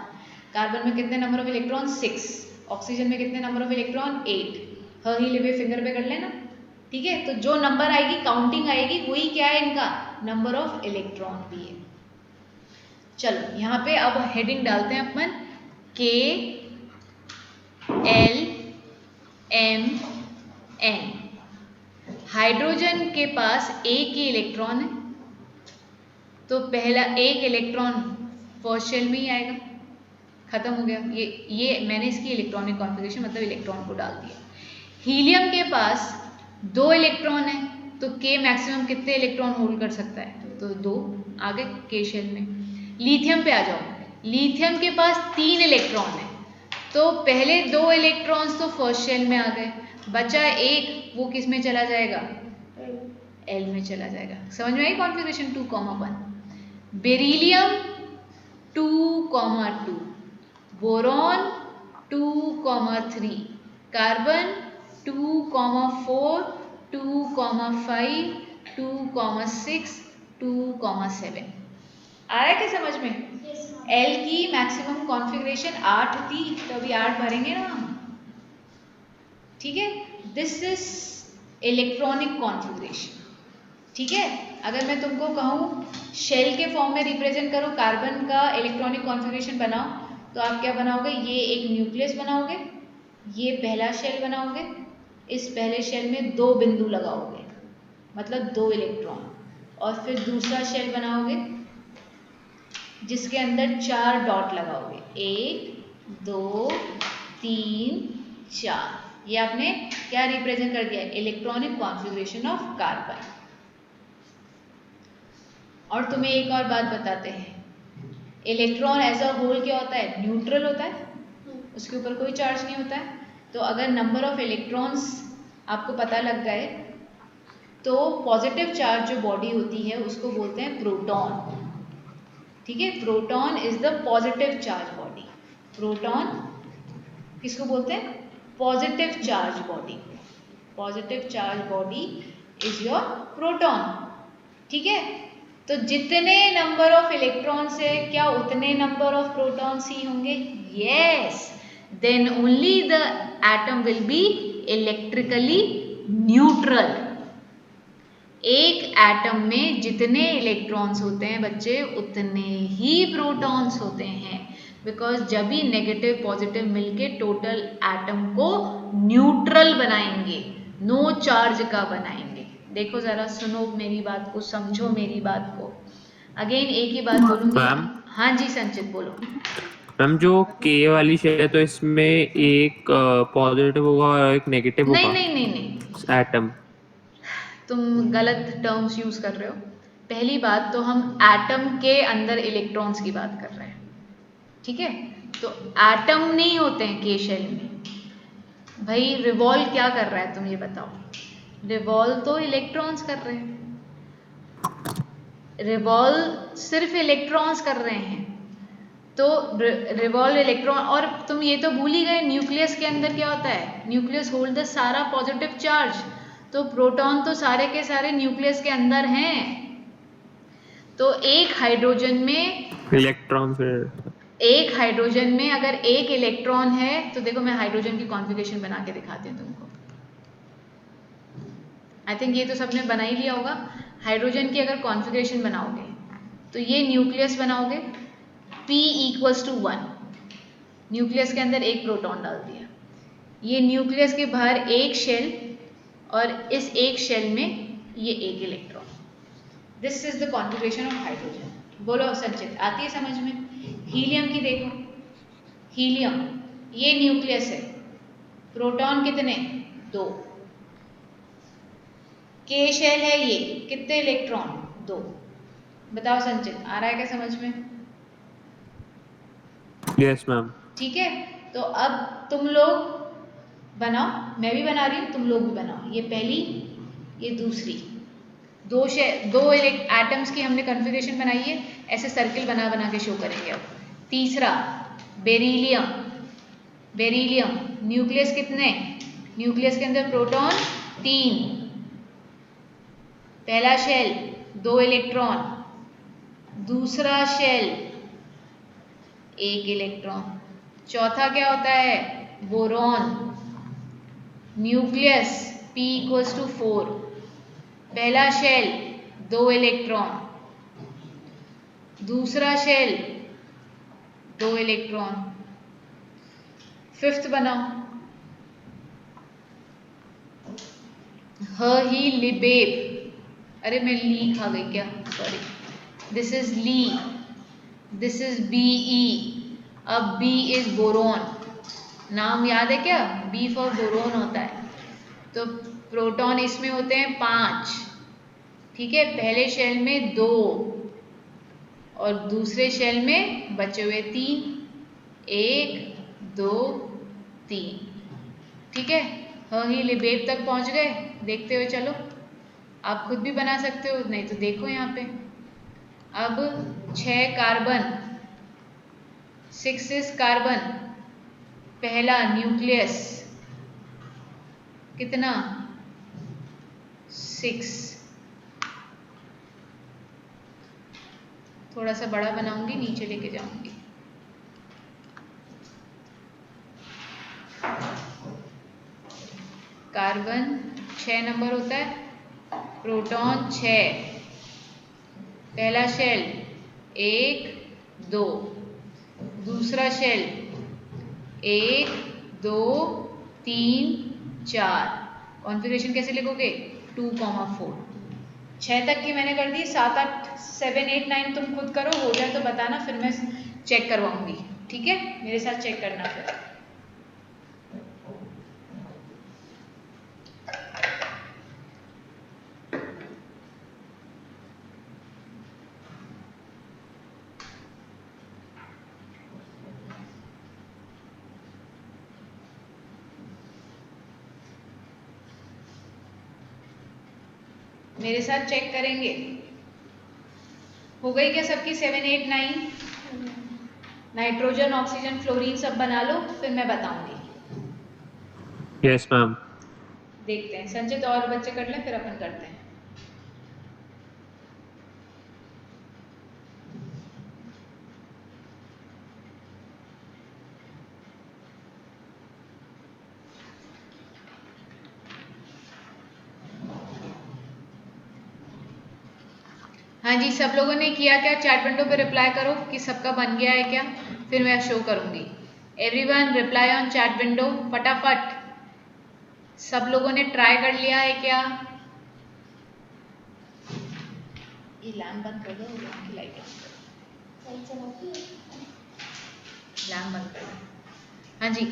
कार्बन में कितने नंबर ऑफ इलेक्ट्रॉन, 6, ऑक्सीजन में कितने नंबर ऑफ इलेक्ट्रॉन, 8, ह ही लिवे फिंगर पे कर लेना। ठीक है, तो जो नंबर आएगी, काउंटिंग आएगी, वही क्या है इनका नंबर ऑफ इलेक्ट्रॉन भी है। चलो यहाँ पे अब हेडिंग डालते हैं अपन, के, एल, एम, एन। हाइड्रोजन के पास एक ही इलेक्ट्रॉन है, तो पहला एक इलेक्ट्रॉन फर्स्ट शेल में ही आएगा, खत्म हो गया। ये मैंने इसकी इलेक्ट्रॉनिक कॉन्फ़िगरेशन मतलब इलेक्ट्रॉन को डाल दिया। हीलियम के पास 2 इलेक्ट्रॉन है, तो के मैक्सिमम कितने इलेक्ट्रॉन होल्ड कर सकता है, तो 2 आ गए के शेल में। लिथियम पे आ जाओ, लिथियम के पास 3 इलेक्ट्रॉन है, तो पहले 2 इलेक्ट्रॉन्स तो फर्स्ट शेल में आ गए, बचा एक, वो किस में चला जाएगा, एल में चला जाएगा। समझ में आई कॉन्फ़िगरेशन 2,1। Beryllium 2,2, boron 2,3, carbon 2,4, 2,5, 2,6, 2,7। आ रहा है क्या समझ में? एल की मैक्सिमम कॉन्फ़िगरेशन 8 थी, तो अभी 8 भरेंगे ना हम। ठीक है, दिस इज इलेक्ट्रॉनिक कॉन्फ़िगरेशन। ठीक है, अगर मैं तुमको कहूँ शेल के फॉर्म में रिप्रेजेंट करो कार्बन का इलेक्ट्रॉनिक कॉन्फ़िगरेशन बनाओ, तो आप क्या बनाओगे, ये एक न्यूक्लियस बनाओगे, ये पहला शेल बनाओगे, इस पहले शेल में 2 बिंदु लगाओगे, मतलब 2 इलेक्ट्रॉन, और फिर दूसरा शेल बनाओगे जिसके अंदर 4 डॉट लगाओगे, 1 2 3 4। ये आपने क्या रिप्रेजेंट कर दिया, इलेक्ट्रॉनिक कॉन्फ़िगरेशन ऑफ कार्बन। और तुम्हें एक और बात बताते हैं, इलेक्ट्रॉन एज अ होल क्या होता है, न्यूट्रल होता है, उसके ऊपर कोई चार्ज नहीं होता है। तो अगर नंबर ऑफ इलेक्ट्रॉन्स आपको पता लग गए तो पॉजिटिव चार्ज जो बॉडी होती है उसको बोलते हैं प्रोटॉन। ठीक है, proton is the positive charge body. Proton किसको बोलते हैं, positive charge body. Positive charge body is your proton. ठीक है, तो जितने नंबर ऑफ इलेक्ट्रॉन्स है क्या उतने नंबर ऑफ प्रोटॉन्स ही होंगे, yes, then only the atom will be electrically neutral. एक एटम में जितने इलेक्ट्रॉन्स होते हैं बच्चे उतने ही प्रोटॉन्स होते हैं, बिकॉज जब भी नेगेटिव पॉजिटिव मिलके टोटल एटम को न्यूट्रल बनाएंगे, नो चार्ज का बनाएंगे। देखो जरा, सुनो मेरी बात को, समझो मेरी बात को। अगेन एक ही बात बोलूंगी। मैम, हाँ जी संचित बोलो। मैम जो के वाली शेल है तो इसमें एक पॉजिटिव होगा और एक नेगेटिव नहीं होगा नहीं नहीं नहीं, एटम। तुम गलत टर्म्स यूज कर रहे हो। पहली बात तो हम एटम के अंदर इलेक्ट्रॉन्स की बात कर रहे हैं, ठीक है, तो एटम नहीं होते हैं के शेल में। भाई रिवॉल्व क्या कर रहा है तुम ये बताओ, रिवॉल्व तो इलेक्ट्रॉन्स कर रहे हैं, रिवॉल्व सिर्फ इलेक्ट्रॉन्स कर रहे हैं। तो रिवॉल्व इलेक्ट्रॉन, और तुम ये तो भूल ही गए न्यूक्लियस के अंदर क्या होता है, न्यूक्लियस होल्ड द सारा पॉजिटिव चार्ज, तो प्रोटॉन तो सारे के सारे न्यूक्लियस के अंदर हैं। तो एक हाइड्रोजन में अगर एक इलेक्ट्रॉन है तो देखो मैं हाइड्रोजन की कॉन्फ़िगरेशन बना के दिखाती हूँ तुमको। आई थिंक ये तो सबने बना ही लिया होगा। हाइड्रोजन की अगर कॉन्फ़िगरेशन बनाओगे तो ये न्यूक्लियस बनाओगे, P = 1, न्यूक्लियस के अंदर एक प्रोटॉन डाल दिया, ये न्यूक्लियस के बाहर एक शेल और इस एक शेल में ये एक electron. This is the configuration of hydrogen. बोलो संचित, आती है समझ में। हीलियम की देखो, हीलियम ये न्यूक्लियस है, प्रोटॉन कितने, 2, के शेल है, ये कितने इलेक्ट्रॉन, 2। बताओ संचित, आ रहा है क्या समझ में? Yes ma'am. ठीक है, तो अब तुम लोग बनाओ, मैं भी बना रही हूँ, तुम लोग भी बनाओ। ये पहली, ये दूसरी, दो एटम्स की हमने कॉन्फ़िगरेशन बनाई है, ऐसे सर्किल बना बना के शो करेंगे। अब तीसरा बेरिलियम, बेरिलियम न्यूक्लियस कितने, न्यूक्लियस के अंदर प्रोटॉन 3, पहला शेल 2 इलेक्ट्रॉन, दूसरा शेल 1 इलेक्ट्रॉन, चौथा क्या होता है, बोरॉन, न्यूक्लियस P = 4, पहला शेल 2 इलेक्ट्रॉन, दूसरा शेल 2 इलेक्ट्रॉन, फिफ्थ बनाओ, ही लिबेब, अरे मैं ली खा गई क्या, sorry, this is Li, this is Be, अब B इज बोरोन, नाम याद है क्या, B फॉर बोरोन होता है। तो प्रोटॉन इसमें होते हैं 5, ठीक है, पहले शेल में 2 और दूसरे शेल में बचे हुए 3, 1 2 3, ठीक है। ही लिबेब तक पहुंच गए, देखते हुए चलो, आप खुद भी बना सकते हो, नहीं तो देखो यहाँ पे। अब 6 कार्बन, 6 कार्बन, पहला न्यूक्लियस कितना, 6, थोड़ा सा बड़ा बनाऊंगी, नीचे लेके जाऊंगी। कार्बन 6 नंबर होता है, प्रोटॉन 6, पहला शेल 1 2, दूसरा शेल 1 2 3 4, कॉन्फ़िगरेशन कैसे लिखोगे 2,4। 6 तक की मैंने कर दी, 7, 8, 7, 8, 9 तुम खुद करो, हो जाए तो बताना, फिर मैं चेक करवाऊंगी। ठीक है, मेरे साथ चेक करना फिर। मेरे साथ चेक करेंगे। हो गई क्या सबकी 7, 8, 9? नाइट्रोजन, ऑक्सीजन, फ्लोरीन सब बना लो, फिर मैं बताऊंगी। Yes ma'am. देखते हैं, संचित और बच्चे कर लें, फिर अपन करते हैं। हाँ जी, सब लोगों ने किया क्या? चैट विंडो पे रिप्लाई करो कि सबका बन गया है क्या, फिर मैं शो करूंगी। Everyone reply on chat window, फटाफट। सब लोगों ने ट्राई कर लिया है क्या? ये लैम्प बंद कर दो, लैम्प की लाइट लैम्प बंद कर दो। हाँ जी,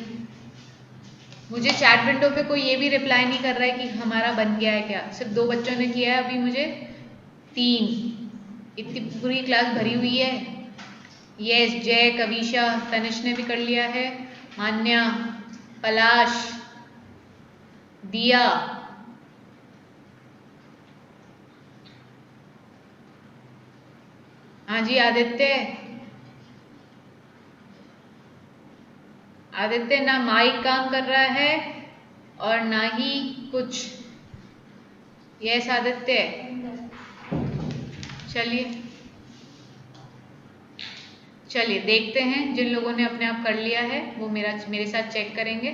मुझे चैट विंडो पे कोई ये भी रिप्लाई नहीं कर रहा है कि हमारा बन गया है क्या। सिर्फ 2 बच्चों ने किया है अभी मुझे, 3। इतनी पूरी क्लास भरी हुई है। यस, जय, कविशा, तनिष ने भी कर लिया है, मान्या, पलाश, दिया, हाँ जी, आदित्य। आदित्य ना माइक काम कर रहा है और ना ही कुछ। यस आदित्य, चलिए देखते हैं, जिन लोगों ने अपने आप कर लिया है वो मेरे साथ चेक करेंगे।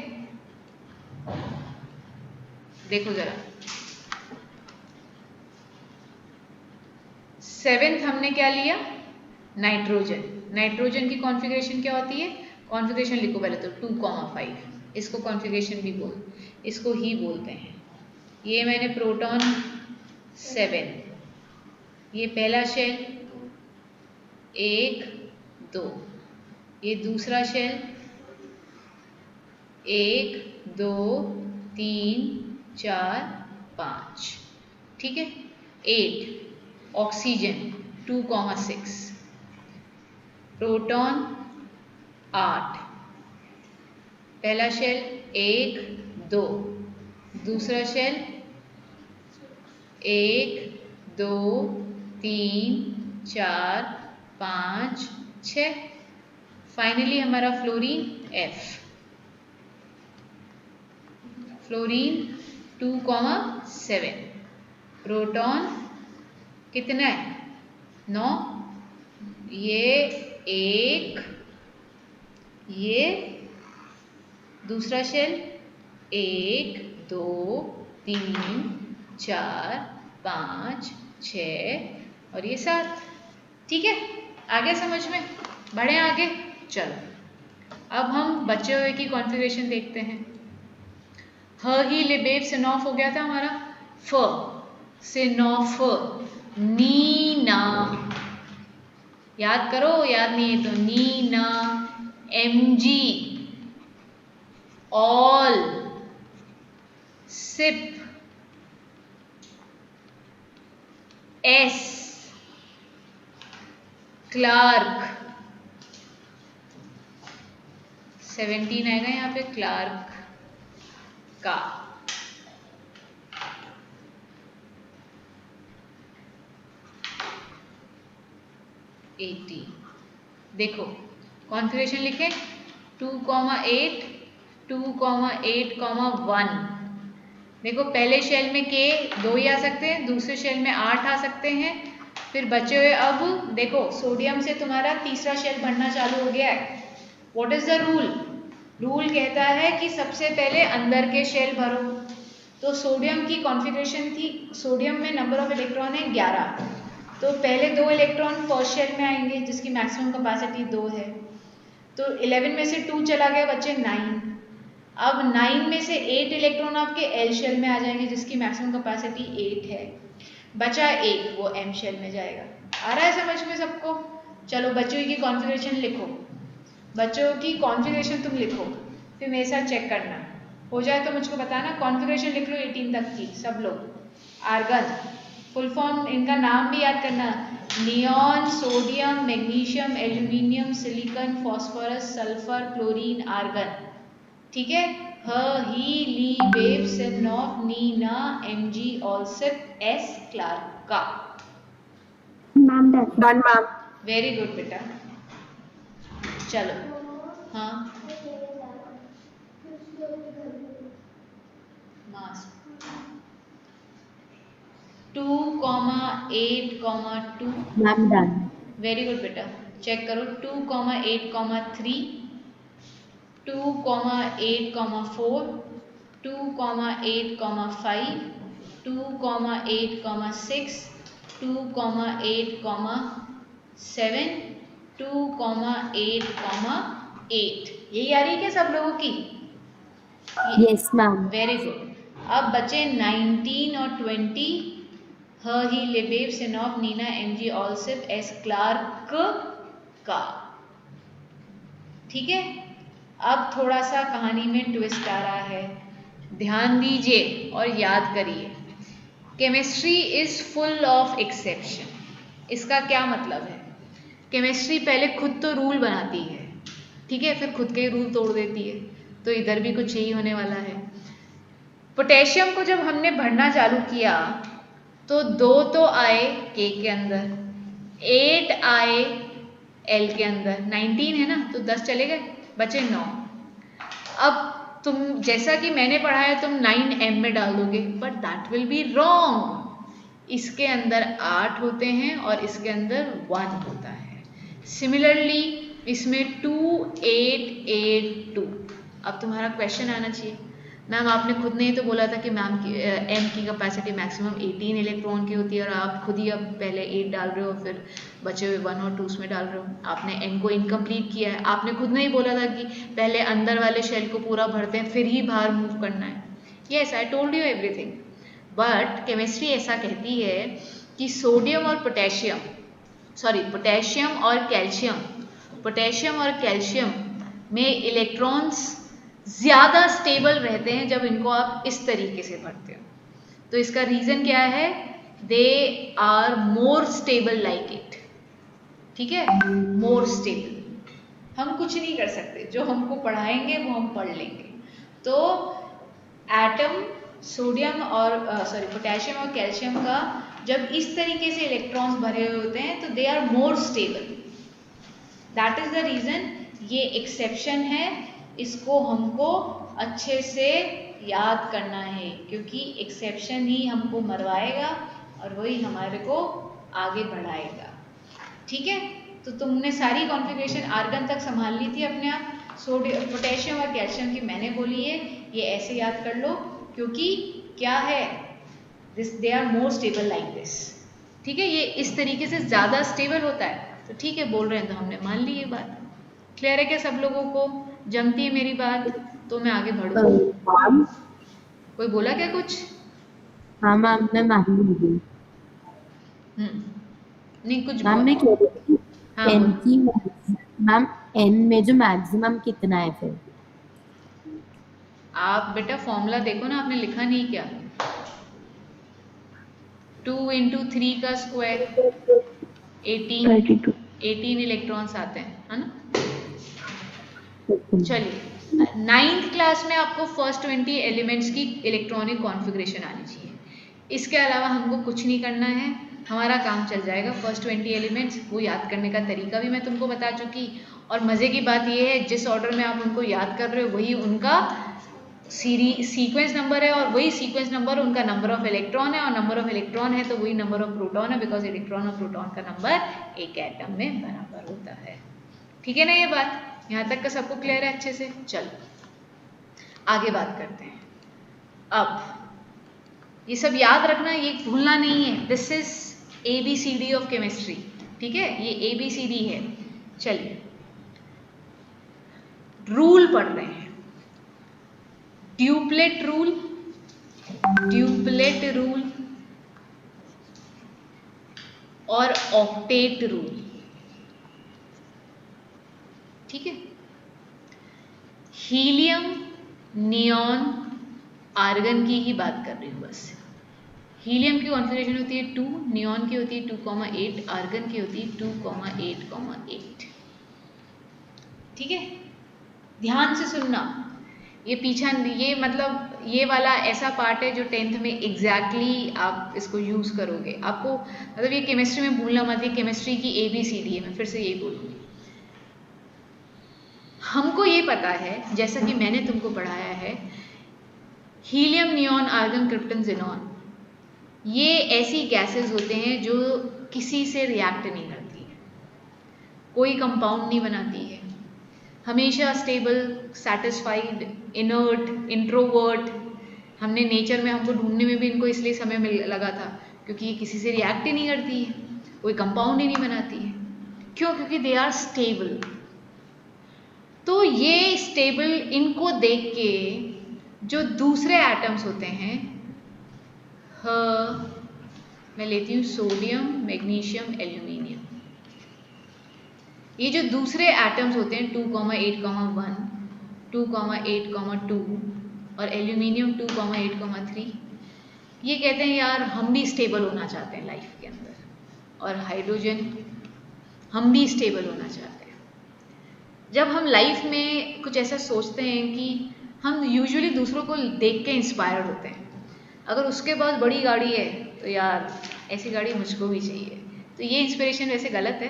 देखो जरा, 7th हमने क्या लिया? नाइट्रोजन। नाइट्रोजन की कॉन्फ़िगरेशन क्या होती है? कॉन्फ़िगरेशन लिखो पहले तो 2,5। इसको कॉन्फ़िगरेशन भी इसको ही बोलते हैं। ये मैंने प्रोटॉन 7, ये पहला शेल 1, 2, ये दूसरा शेल 1, 2, 3, 4, 5, ठीक है। 8 ऑक्सीजन 2,6, प्रोटॉन 8, पहला शेल 1, 2, दूसरा शेल 1, 2, 3, 4, 5, 6, फाइनली हमारा फ्लोरीन F। फ्लोरीन 2,7, प्रोटॉन कितना है? 9, ये 1, ये दूसरा शेल 1, 2, 3, 4, 5, 6 और ये 7, ठीक है। आगे समझ में? बढ़े आगे, चलो अब हम बचे हुए की कॉन्फ़िगरेशन देखते हैं। ह ही लिबेव सिनॉफ हो गया था हमारा, फ सिनॉफ, नीना, याद करो, याद नहीं है तो नीना, mg, ऑल, सिप, एस, क्लार्क, 17 आएगा यहाँ पे क्लार्क का, 80। देखो कॉन्फ़िगरेशन लिखे 2,8, 2,8,1। देखो पहले शेल में के 2 ही आ सकते हैं, दूसरे शेल में 8 आ सकते हैं, फिर बचे हुए। अब देखो सोडियम से तुम्हारा तीसरा शेल भरना चालू हो गया है। What is the rule? Rule कहता है कि सबसे पहले अंदर के शेल भरो। तो सोडियम की कॉन्फ़िगरेशन थी, सोडियम में नंबर ऑफ इलेक्ट्रॉन है 11, तो पहले 2 इलेक्ट्रॉन फर्स्ट शेल में आएंगे जिसकी मैक्सिमम कैपेसिटी 2 है, तो 11 में से 2 चला गया, बचे 9। अब 9 में से 8 इलेक्ट्रॉन आपके एल शेल में आ जाएंगे जिसकी मैक्सिमम कैपेसिटी 8 है, बचा 1 वो एम शेल में जाएगा। आ रहा है समझ में सबको? चलो बच्चों की कॉन्फ़िगरेशन लिखो, बच्चों की कॉन्फ़िगरेशन तुम लिखो, फिर मेरे साथ चेक करना, हो जाए तो मुझको बताना। कॉन्फ़िगरेशन लिख लो 18 तक की सब लोग। आर्गन फुल फॉर्म इनका नाम भी याद करना, neon, sodium, magnesium, aluminium, silicon, phosphorus, sulphur, chlorine, argon. ठीक है, ह, ही, ली, वेव, सेमनॉफ, नीना, एमजी, ऑल्सेप, एस, क्लार्क का। Ma'am done ma'am. Very good बेटा। चलो हाँ mass 2,8,2 ma'am done. Very good बेटा। चेक करो 2,8,3, 2,8,4, 2,8,5, 2,8,6, 2,8,7, 2,8,8। यही आ रही है क्या सब लोगों की? Yes ma'am. Very good. अब बचे 19 और 20, ह, ही, लेबेव, सेनॉफ, नीना, एमजी, ऑल्सेप, एस, क्लार्क का। ठीक है, अब थोड़ा सा कहानी में ट्विस्ट आ रहा है, ध्यान दीजिए और याद करिए। Chemistry is full of exception. इसका क्या मतलब है? केमिस्ट्री पहले खुद तो रूल बनाती है, ठीक है, फिर खुद के ही रूल तोड़ देती है, तो इधर भी कुछ यही होने वाला है। पोटेशियम को जब हमने भरना चालू किया तो 2 तो आए के अंदर, 8 आए एल के अंदर, 19 है ना, तो 10 चले गए, बचे 9। अब तुम जैसा कि मैंने पढ़ा है तुम 9 एम में डाल दोगे, but that will be wrong. इसके अंदर 8 होते हैं और इसके अंदर 1 होता है। सिमिलरली इसमें 2, 8, 8, 2। अब तुम्हारा क्वेश्चन आना चाहिए, मैम आपने खुद ने ही तो बोला था कि मैम की एम की कैपेसिटी मैक्सिमम 18 इलेक्ट्रॉन की होती है और आप खुद ही अब पहले 8 डाल रहे हो, फिर बचे हुए 1 और 2 उसमें डाल रहे हो। आपने एन को इनकम्प्लीट किया है, आपने खुद ने ही बोला था कि पहले अंदर वाले शेल को पूरा भरते हैं फिर ही बाहर मूव करना है। Yes, I told you everything, but chemistry ऐसा कहती है कि सोडियम और पोटेशियम, सॉरी पोटेशियम और कैल्शियम में इलेक्ट्रॉन्स ज़्यादा स्टेबल रहते हैं जब इनको आप इस तरीके से भरते हो। तो इसका रीज़न क्या है? They are more stable like it. ठीक है, मोर स्टेबल। हम कुछ नहीं कर सकते, जो हमको पढ़ाएंगे वो हम पढ़ लेंगे। तो एटम सोडियम और पोटेशियम और कैल्शियम का जब इस तरीके से इलेक्ट्रॉन्स भरे हुए होते हैं तो they are more stable. That is the reason, ये एक्सेप्शन है, इसको हमको अच्छे से याद करना है क्योंकि एक्सेप्शन ही हमको मरवाएगा और वही हमारे को आगे बढ़ाएगा। ठीक है, तो तुमने सारी कॉन्फ़िगरेशन आर्गन तक संभाल ली थी अपने आप। सोडियम, पोटेशियम और कैल्शियम की मैंने बोली है, ये ऐसे याद कर लो क्योंकि क्या है, this they are more stable like this. ठीक है, ये इस तरीके से ज़्यादा स्टेबल होता है, तो ठीक है बोल रहे हैं तो हमने मान ली ये बात। क्लियर है क्या सब लोगों को? जमती है मेरी बात? तो मैं आगे बढ़ूँ। मैम। कोई बोला क्या कुछ? हाँ मैम, मैं मान लूंगी। नहीं कुछ मैम मैं बोल। कह रही थी हाँ एन बोल। की, मैम एन में जो मैक्सिमम कितना है फिर? आप बेटा फॉर्मूला देखो ना, आपने लिखा नहीं क्या? 2 × 3 का स्क्वायर 18, 32। 18 इलेक्ट्रॉन्स आते हैं, है ना? चलिए, 9th क्लास में आपको फर्स्ट 20 एलिमेंट्स की इलेक्ट्रॉनिक कॉन्फ़िगरेशन आनी चाहिए। इसके अलावा हमको कुछ नहीं करना है, हमारा काम चल जाएगा। फर्स्ट 20 एलिमेंट्स वो याद करने का तरीका भी मैं तुमको बता चुकी, और मज़े की बात ये है जिस ऑर्डर में आप उनको याद कर रहे हो वही उनका सीक्वेंस नंबर है, और वही सीक्वेंस नंबर उनका नंबर ऑफ इलेक्ट्रॉन है, और नंबर ऑफ इलेक्ट्रॉन है तो वही नंबर ऑफ प्रोटॉन है, बिकॉज इलेक्ट्रॉन और प्रोटॉन का नंबर एक एटम में बराबर होता है। ठीक है ना ये बात? यहाँ तक का सबको क्लियर है अच्छे से? चलो आगे बात करते हैं। अब ये सब याद रखना, ये भूलना नहीं है। This is ABCD of chemistry. ठीक है, ये ABCD है। चलिए रूल पढ़ रहे हैं। ड्यूप्लेट रूल, ड्यूप्लेट रूल और ऑक्टेट रूल, ठीक है। हीलियम, नियॉन, आर्गन की ही बात कर रही हूँ बस। हीलियम की कॉन्फ़िगरेशन होती है 2, नियॉन की होती है 2,8, आर्गन की होती है 2,8,8। ठीक है, ध्यान से सुनना। ये पीछा, ये मतलब ये वाला ऐसा पार्ट है जो 10th में एग्जैक्टली आप इसको यूज़ करोगे। आपको मतलब ये केमिस्ट्री में भूलना मत, ये केमिस्ट्री की ABCD है। मैं फिर से यही बोलूँगी। हमको ये पता है, जैसा कि मैंने तुमको पढ़ाया है, helium, neon, argon, krypton, xenon, ये ऐसी गैसेस होते हैं जो किसी से रिएक्ट नहीं करती है, कोई कंपाउंड नहीं बनाती है, हमेशा स्टेबल, सेटिस्फाइड, इनर्ट, इंट्रोवर्ट। हमने नेचर में, हमको ढूंढने में भी इनको इसलिए समय मिल लगा था क्योंकि ये किसी से रिएक्ट ही नहीं करती है, कोई कंपाउंड ही नहीं बनाती है। क्यों? क्योंकि दे आर स्टेबल। तो ये स्टेबल, इनको देख के जो दूसरे एटम्स होते हैं, मैं लेती हूँ सोडियम, मैग्नीशियम, एल्यूमिनियम, ये जो दूसरे एटम्स होते हैं 2,8,1, 2,8,2 और एल्यूमिनियम 2,8,3, ये कहते हैं यार हम भी स्टेबल होना चाहते हैं लाइफ के अंदर, और हाइड्रोजन, हम भी स्टेबल होना चाहते हैं। जब हम लाइफ में कुछ ऐसा सोचते हैं कि हम यूजुअली दूसरों को देख के इंस्पायर्ड होते हैं। अगर उसके पास बड़ी गाड़ी है तो यार ऐसी गाड़ी मुझको भी चाहिए। तो ये इंस्पिरेशन वैसे गलत है।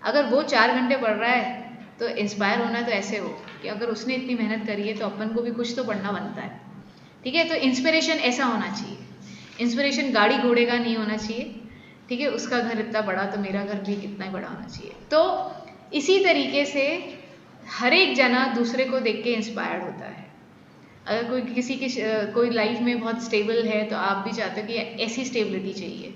अगर वो 4 घंटे पढ़ रहा है तो इंस्पायर होना तो ऐसे हो कि अगर उसने इतनी मेहनत करी है तो अपन को भी कुछ तो पढ़ना बनता है। ठीक है, तो इंस्पिरेशन ऐसा होना चाहिए। इंस्पिरेशन गाड़ी घोड़े का नहीं होना चाहिए। ठीक है, उसका घर इतना बड़ा तो मेरा घर भी कितना ही बड़ा होना चाहिए। तो इसी तरीके से हर एक जना दूसरे को देख के इंस्पायर्ड होता है। अगर कोई किसी की कोई लाइफ में बहुत स्टेबल है तो आप भी चाहते हो कि ऐसी स्टेबिलिटी चाहिए,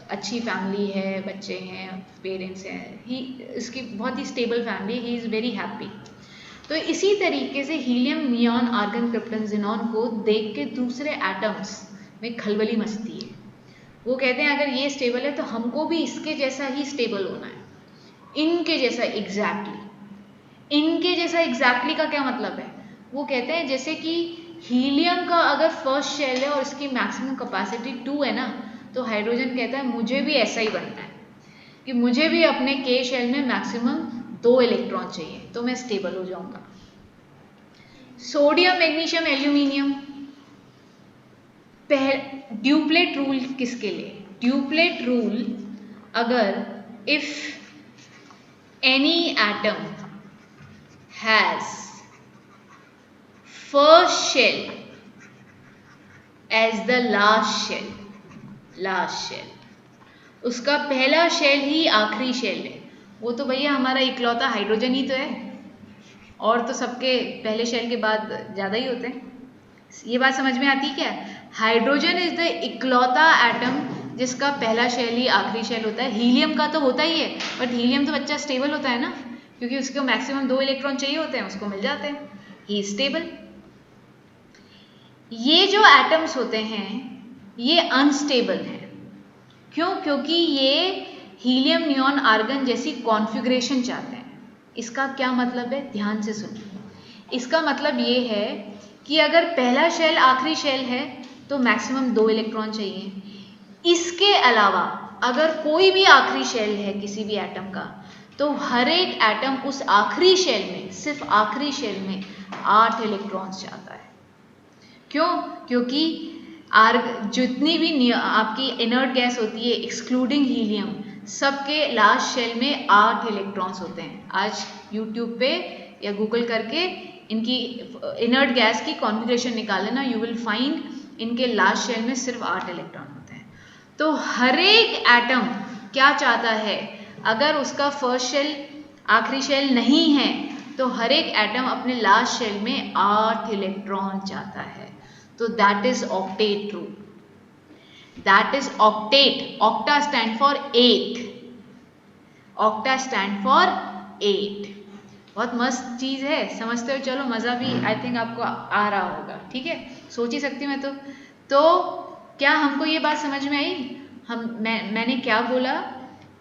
अच्छी फैमिली है, बच्चे हैं, पेरेंट्स हैं, ही इसकी बहुत ही stable family, he is very happy. तो इसी तरीके से helium, neon, argon, krypton, xenon को देख के दूसरे एटम्स में खलबली मचती है। वो कहते हैं अगर ये स्टेबल है तो हमको भी इसके जैसा ही स्टेबल होना है, इनके जैसा एग्जैक्टली। इनके जैसा एग्जैक्टली का क्या मतलब है? वो कहते हैं जैसे कि हीलियम का अगर फर्स्ट शेल है और इसकी मैक्सिमम कैपेसिटी 2 है ना, तो हाइड्रोजन कहता है मुझे भी ऐसा ही बनना है कि मुझे भी अपने K शेल में मैक्सिमम 2 इलेक्ट्रॉन चाहिए तो मैं स्टेबल हो जाऊंगा। Sodium, magnesium, aluminium, duplet rule किसके लिए? ड्यूप्लेट रूल, अगर if any atom has first shell as the last shell, उसका पहला शेल ही आखिरी शेल है। वो तो भैया हमारा इकलौता हाइड्रोजन ही तो है, और तो सबके पहले शेल के बाद ज़्यादा ही होते हैं। ये बात समझ में आती है क्या? हाइड्रोजन इज द इकलौता एटम जिसका पहला शेल ही आखिरी शेल होता है। हीलियम का तो होता ही है, बट हीलियम तो बच्चा स्टेबल होता है ना, क्योंकि उसको मैक्सिमम 2 इलेक्ट्रॉन चाहिए होते हैं, उसको मिल जाते हैं, ही स्टेबल। ये जो एटम्स होते हैं ये अनस्टेबल हैं। क्यों? क्योंकि ये हीलियम, नियॉन, आर्गन जैसी कॉन्फ़िगरेशन चाहते हैं। इसका क्या मतलब है? ध्यान से सुनिए। इसका मतलब ये है कि अगर पहला शेल आखिरी शेल है तो मैक्सिमम 2 इलेक्ट्रॉन चाहिए। इसके अलावा अगर कोई भी आखिरी शेल है किसी भी एटम का, तो हर एक एटम उस आखिरी शेल में, सिर्फ आखिरी शेल में 8 इलेक्ट्रॉन्स चाहता है। क्यों? क्योंकि जितनी भी आपकी इनर्ट गैस होती है एक्सक्लूडिंग हीलियम, सबके लास्ट शेल में 8 इलेक्ट्रॉन्स होते हैं। आज यूट्यूब पे या गूगल करके इनकी इनर्ट गैस की कॉन्फ़िगरेशन निकाल लेना, यू विल फाइंड इनके लास्ट शेल में सिर्फ 8 इलेक्ट्रॉन होते हैं। तो हर एक एटम क्या चाहता है? अगर उसका फर्स्ट शेल आखिरी शेल नहीं है तो हर एक एटम अपने लास्ट शेल में 8 इलेक्ट्रॉन चाहता है। तो that is octet rule. That is octet. Octa stand for 8। Octa stand for 8। बहुत मस्त चीज़ है, समझते हो? चलो मज़ा भी आई थिंक आपको आ रहा होगा, ठीक है, सोच ही सकती मैं तो क्या हमको ये बात समझ में आई? मैंने क्या बोला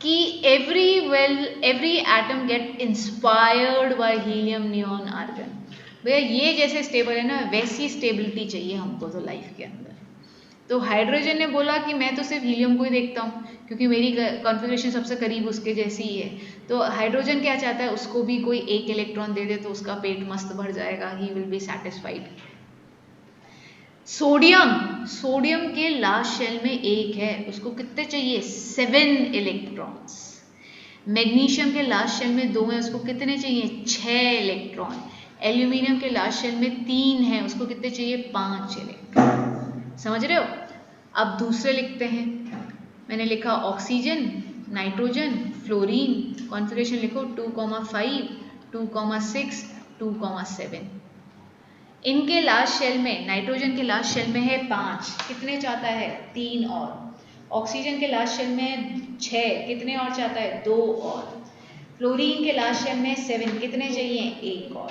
कि every atom get inspired by helium neon argon. भैया ये जैसे स्टेबल है ना, वैसी स्टेबिलिटी चाहिए हमको तो लाइफ के अंदर। तो हाइड्रोजन ने बोला कि मैं तो सिर्फ हीलियम को ही देखता हूँ क्योंकि मेरी कॉन्फ़िगरेशन सबसे करीब उसके जैसी ही है। तो हाइड्रोजन क्या चाहता है, उसको भी कोई एक इलेक्ट्रॉन दे दे तो उसका पेट मस्त भर जाएगा, he will be satisfied. Sodium के लास्ट शेल में एक है, उसको कितने चाहिए? 7 इलेक्ट्रॉन्स। मैग्नीशियम के लास्ट शेल में 2 है, उसको कितने चाहिए? 6 इलेक्ट्रॉन। एल्यूमिनियम के लास्ट शेल में 3 है, उसको कितने चाहिए? 5 इलेक्ट्रॉन। समझ रहे हो? अब दूसरे लिखते हैं। मैंने लिखा ऑक्सीजन, नाइट्रोजन, फ्लोरीन, कॉन्फ़िगरेशन लिखो 2,5, 2,6, 2,7। इनके लास्ट शेल में, नाइट्रोजन के लास्ट शेल में है 5, कितने चाहता है? 3 और। ऑक्सीजन के लास्ट शेल में 6, कितने और चाहता है? 2 और। फ्लोरीन के लास्ट शेल में 7, कितने चाहिए? 1 और।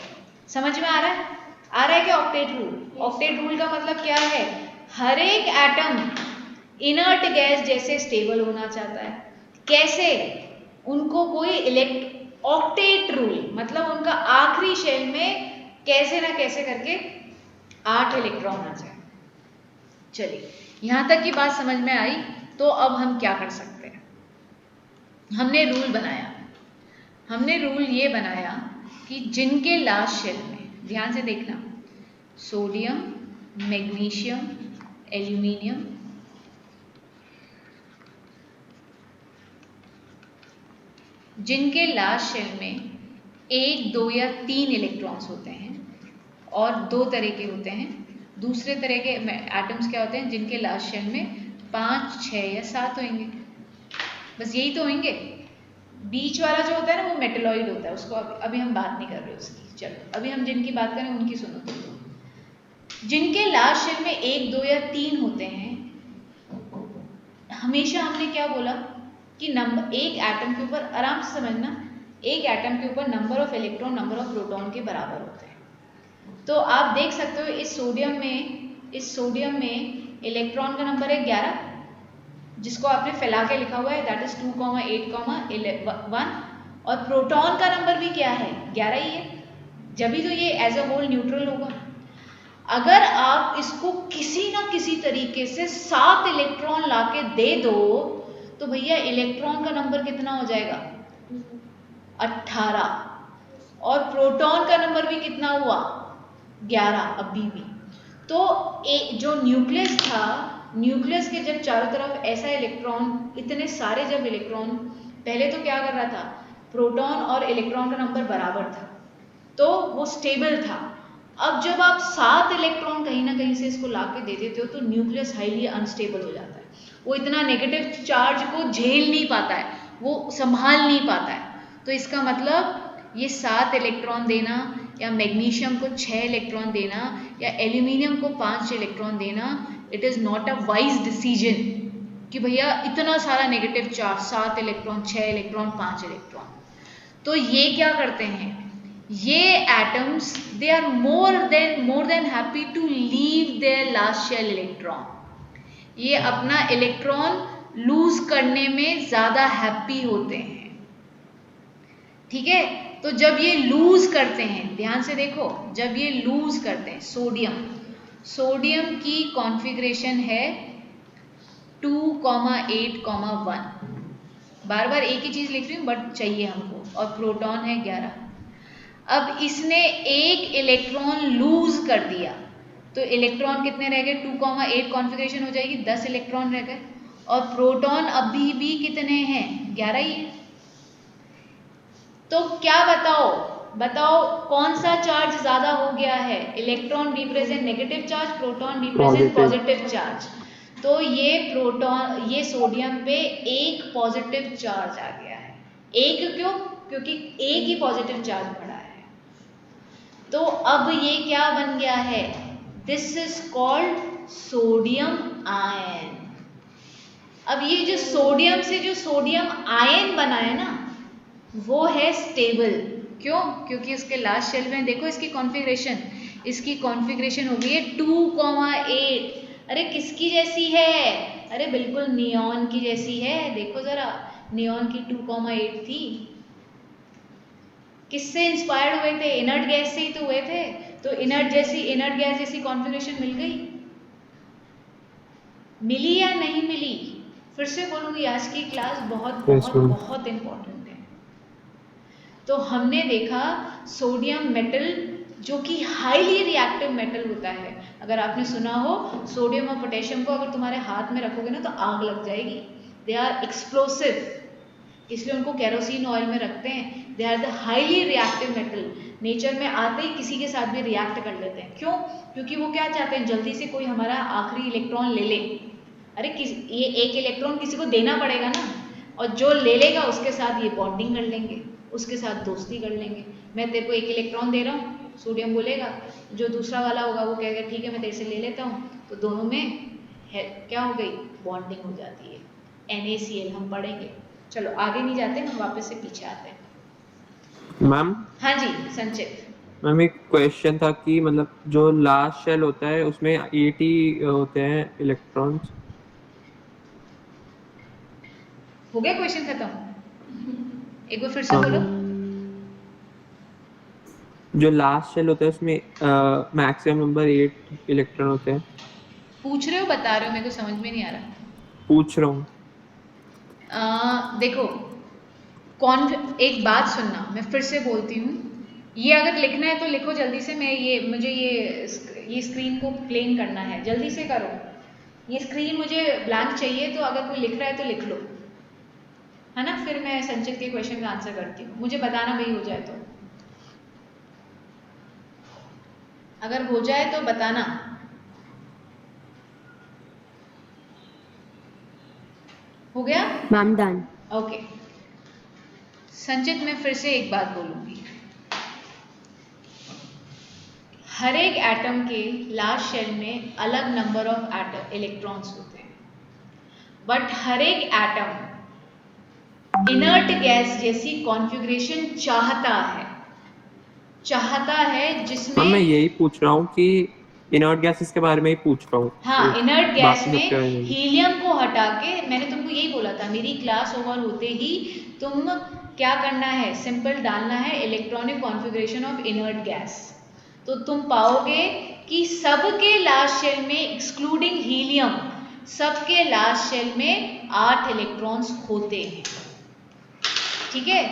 समझ में आ रहा है? आ रहा है क्या ऑक्टेट रूल? ऑक्टेट रूल का मतलब क्या है? हर एक एटम इनर्ट गैस जैसे स्टेबल होना चाहता है। कैसे? उनको कोई ऑक्टेट रूल मतलब उनका आखिरी शेल में कैसे ना कैसे करके 8 इलेक्ट्रॉन आ जाए। चलिए यहां तक की बात समझ में आई। तो अब हम क्या कर सकते हैं? हमने रूल ये बनाया कि जिनके लास्ट शेल में, ध्यान से देखना, सोडियम, मैग्नीशियम, एल्यूमिनियम, जिनके लास्ट शेल में 1, 2 या 3 इलेक्ट्रॉन्स होते हैं, और 2 तरह के होते हैं। दूसरे तरह के एटम्स क्या होते हैं? जिनके लास्ट शेल में 5, 6 या 7 होंगे, बस यही तो होंगे। बीच वाला जो होता है ना वो मेटलॉइड होता है, उसको अभी हम बात नहीं कर रहे उसकी। चलो अभी हम जिनकी बात करें उनकी सुनो। जिनके लास्ट शेल में 1, 2 या 3 होते हैं, हमेशा हमने क्या बोला कि नंबर एक एटम के ऊपर, आराम से समझना, एक एटम के ऊपर number of electron number of proton के बराबर होते हैं। तो आप देख सकते हो इस सोडियम में इलेक्ट्रॉन का नंबर है 11, जिसको आपने फैला के लिखा हुआ है, दैट इज 2,8,1। और प्रोटॉन का नंबर भी क्या है? 11 ही है, जब भी तो ये एज अ होल न्यूट्रल होगा। अगर आप इसको किसी ना किसी तरीके से 7 इलेक्ट्रॉन लाके दे दो तो भैया इलेक्ट्रॉन का नंबर कितना हो जाएगा? 18। और प्रोटॉन का नंबर भी कितना हुआ? 11 अभी भी। तो जो न्यूक्लियस था, न्यूक्लियस के जब चारों तरफ ऐसा इलेक्ट्रॉन, इतने सारे जब इलेक्ट्रॉन, पहले तो क्या कर रहा था? प्रोटॉन और इलेक्ट्रॉन का नंबर बराबर था तो वो स्टेबल था। अब जब आप 7 इलेक्ट्रॉन कहीं ना कहीं से इसको ला के दे देते हो तो न्यूक्लियस हाईली अनस्टेबल हो जाता है। वो इतना नेगेटिव चार्ज को झेल नहीं पाता है, वो संभाल नहीं पाता है। तो इसका मतलब ये 7 इलेक्ट्रॉन देना, या मैग्नीशियम को 6 इलेक्ट्रॉन देना, या एल्यूमिनियम को 5 इलेक्ट्रॉन देना, it is not a wise decision कि भैया इतना सारा negative charge, 7 electron, 6 electron, 5 electron. तो ये क्या करते हैं? ये atoms they are more than happy to leave their last shell electron. ये अपना इलेक्ट्रॉन लूज करने में ज्यादा हैप्पी होते हैं, ठीक है? तो जब ये लूज करते हैं, ध्यान से देखो, जब ये लूज करते हैं, सोडियम की कॉन्फ़िगरेशन है 2,8,1। बार बार एक ही चीज लिख रही हूँ बट चाहिए हमको। और प्रोटॉन है 11। अब इसने एक इलेक्ट्रॉन लूज कर दिया तो इलेक्ट्रॉन कितने रह गए? 2,8 कॉन्फ़िगरेशन हो जाएगी, 10 इलेक्ट्रॉन रह गए। और प्रोटॉन अभी भी कितने हैं? 11 ही है। तो क्या बताओ कौन सा चार्ज ज्यादा हो गया है? Electron represent negative charge, proton represent positive charge. तो ये सोडियम पे एक पॉजिटिव चार्ज आ गया है। एक क्यों? क्योंकि एक ही पॉजिटिव चार्ज बढ़ा है। तो अब ये क्या बन गया है? This is called sodium ion. अब ये जो सोडियम से जो सोडियम आयन बना है ना, वो है स्टेबल। क्यों? क्योंकि उसके लास्ट शेल में देखो इसकी कॉन्फ़िगरेशन हो गई है 2,8। अरे किसकी जैसी है? अरे बिल्कुल नियॉन की जैसी है। देखो जरा, नियॉन की 2,8 थी। किससे इंस्पायर्ड हुए थे? इनर्ट गैस से ही तो हुए थे। तो इनर्ट गैस जैसी कॉन्फ़िगरेशन मिल गई, मिली या नहीं मिली? फिर से बोलूँगी, आज की क्लास बहुत Yes, बहुत ma'am. बहुत इम्पोर्टेंट है। तो हमने देखा सोडियम मेटल जो कि हाईली रिएक्टिव मेटल होता है। अगर आपने सुना हो, सोडियम और पोटेशियम को अगर तुम्हारे हाथ में रखोगे ना तो आग लग जाएगी। दे आर एक्सप्लोसिव, इसलिए उनको केरोसिन ऑयल में रखते हैं। They are the highly reactive metal. Nature में आते ही किसी के साथ भी रिएक्ट कर लेते हैं। क्यों? क्योंकि वो क्या चाहते हैं, जल्दी से कोई हमारा आखिरी इलेक्ट्रॉन ले ले। अरे ये एक इलेक्ट्रॉन किसी को देना पड़ेगा ना, और जो ले लेगा उसके साथ ये बॉन्डिंग कर लेंगे, उसके साथ दोस्ती कर लेंगे। मैं तेरे को एक इलेक्ट्रॉन दे रहा हूँ, सोडियम बोलेगा, जो दूसरा वाला होगा वो कहेगा ठीक है मैं तेरे से ले लेता हूँ, तो दोनों में क्या हो गई, बॉन्डिंग हो जाती है। NaCl हम पढ़ेंगे। चलो आगे नहीं जाते, हम वापस से पीछे आते हैं। मैम हाँ जी संचित। मैम एक क्वेश्चन था कि मतलब जो लास्ट शेल होता है उसमें 80 होते हैं इलेक्ट्रॉन्स। हो गया क्वेश्चन खत्म? एक बार फिर से हाँ बोलो। मैम, जो लास्ट शेल होता है उसमें मैक्सिमम नंबर 8 इलेक्ट्रॉन होते हैं। पूछ रहे हो बता रहे हो, मेरे को समझ में नहीं आ रहा। पूछ रहा हूँ। देखो, एक बात सुनना, मैं फिर से बोलती हूँ, ये अगर लिखना है तो लिखो जल्दी से। मुझे ये स्क्रीन को प्लेन करना है, जल्दी से करो। ये स्क्रीन मुझे ब्लैंक चाहिए, तो अगर कोई लिख रहा है तो लिख लो, है ना? फिर मैं संचित के क्वेश्चन का आंसर करती हूँ, मुझे बताना भाई हो जाए तो। अगर हो जाए तो बताना। हो गया? Ma'am done. ओके। संचित, मैं फिर से एक बात बोलूंगी, हर एक एटम के लास्ट शेल में अलग नंबर ऑफ इलेक्ट्रॉन्स होते हैं, बट हर एक एटम इनर्ट गैस जैसी कॉन्फ़िगरेशन चाहता है मैम जिसमें, मैं यही पूछ रहा हूँ कि इनर्ट गैसेस के बारे में ही पूछ रहा हूँ, हाँ, इनर्ट गैस बाकी सबके में बारे में नहीं। हीलियम को हटा के, मैंने तुमको यही बोला था, मेरी क्लास ओवर होते ही तुम क्या करना है, सिंपल डालना है electronic configuration of inert gas, तो तुम पाओगे कि सबके लास्ट शेल में एक्सक्लूडिंग हीलियम, सबके लास्ट शेल में 8 इलेक्ट्रॉन्स होते हैं। ठीक है?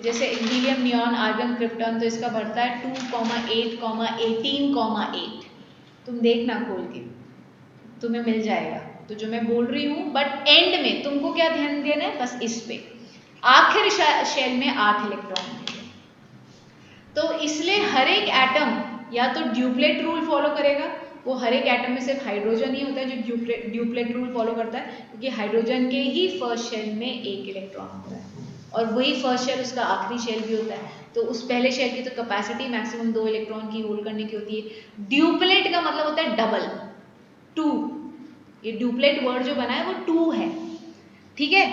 जैसे हीलियम, नियॉन, आर्गन, क्रिप्टॉन, तो इसका बढ़ता है 2,8, 18,8। तुम देखना खोल के, तुम्हें मिल जाएगा। तो जो मैं बोल रही हूँ, बट एंड में तुमको क्या ध्यान देना है, बस इस पे, आखिर शेल में 8 इलेक्ट्रॉन होंगे। तो इसलिए हर एक एटम या तो ड्यूप्लेट रूल फॉलो करेगा, वो हर एक एटम में सिर्फ हाइड्रोजन ही होता है जो ड्यूप्लेट रूल फॉलो करता है, क्योंकि हाइड्रोजन के ही फर्स्ट शेल में एक इलेक्ट्रॉन होता है, और वही फर्स्ट शेल उसका आखिरी शेल भी होता है। तो उस पहले शेल की तो कैपेसिटी मैक्सिमम 2 इलेक्ट्रॉन की होल्ड करने की होती है। ड्यूप्लेट का मतलब होता है डबल, 2। ये ड्यूप्लेट वर्ड जो बना है वो 2 है। ठीक है?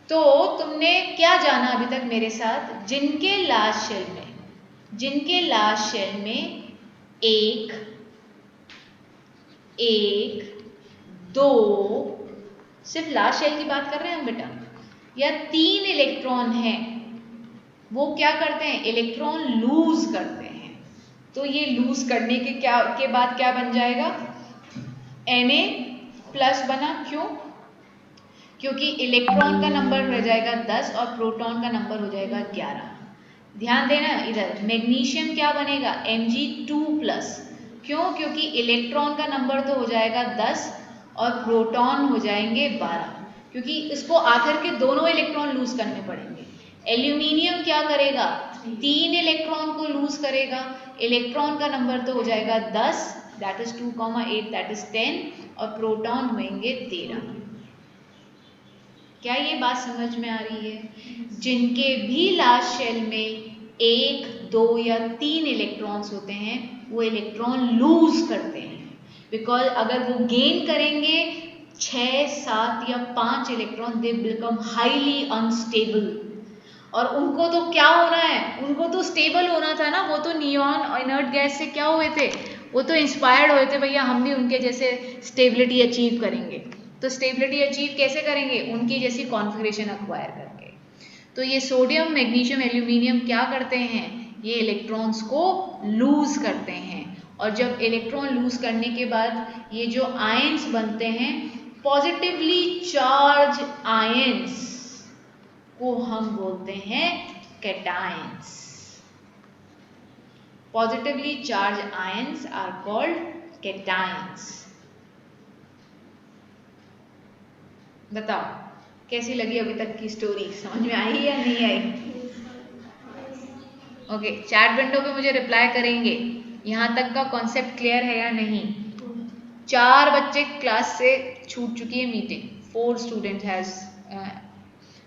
तो तुमने क्या जाना अभी तक मेरे साथ, जिनके लास्ट शेल में एक, 2, सिर्फ लास्ट शेल की बात कर रहे हैं हम बेटा, या 3 इलेक्ट्रॉन हैं, वो क्या करते हैं, इलेक्ट्रॉन लूज करते हैं। तो ये लूज करने के बाद क्या बन जाएगा, Na+ बना। क्यों? क्योंकि इलेक्ट्रॉन का नंबर रह जाएगा 10 और प्रोटॉन का नंबर हो जाएगा 11। ध्यान देना, इधर मैग्नीशियम क्या बनेगा, Mg2+। क्यों? क्योंकि इलेक्ट्रॉन का नंबर तो हो जाएगा 10 और प्रोटॉन हो जाएंगे 12, क्योंकि इसको आखिर के दोनों इलेक्ट्रॉन लूज करने पड़ेंगे। एल्यूमिनियम क्या करेगा, 3 इलेक्ट्रॉन को लूज करेगा, इलेक्ट्रॉन का नंबर तो हो जाएगा 10, दैट इज 2,8, दैट इज 10, और प्रोटॉन होंगे 13। क्या ये बात समझ में आ रही है? जिनके भी लास्ट शेल में 1, 2 या 3 इलेक्ट्रॉन्स होते हैं, वो इलेक्ट्रॉन लूज करते हैं, बिकॉज अगर वो गेन करेंगे 6, 7 या 5 electron, they become highly unstable. और उनको तो क्या होना है, उनको तो स्टेबल होना था ना, वो तो नियॉन इनर्ट गैस से क्या हुए थे, वो तो इंस्पायर्ड हुए थे भैया हम भी उनके जैसे स्टेबिलिटी अचीव करेंगे। तो स्टेबिलिटी अचीव कैसे करेंगे, उनकी जैसी कॉन्फ़िगरेशन अक्वायर करके। तो ये सोडियम मैग्नीशियम एल्यूमिनियम क्या करते हैं, ये इलेक्ट्रॉन्स को लूज करते हैं, और जब इलेक्ट्रॉन लूज करने के बाद ये जो आयंस बनते हैं, पॉजिटिवली चार्ज आयंस को हम बोलते हैं cations. Positively charge ions are called cations. बताओ कैसी लगी अभी तक की स्टोरी, समझ में आई या नहीं आई? ओके, चैट विंडो पे मुझे रिप्लाई करेंगे यहाँ तक का कॉन्सेप्ट क्लियर है या नहीं। 4 बच्चे क्लास से छूट चुकी है meeting, 4 student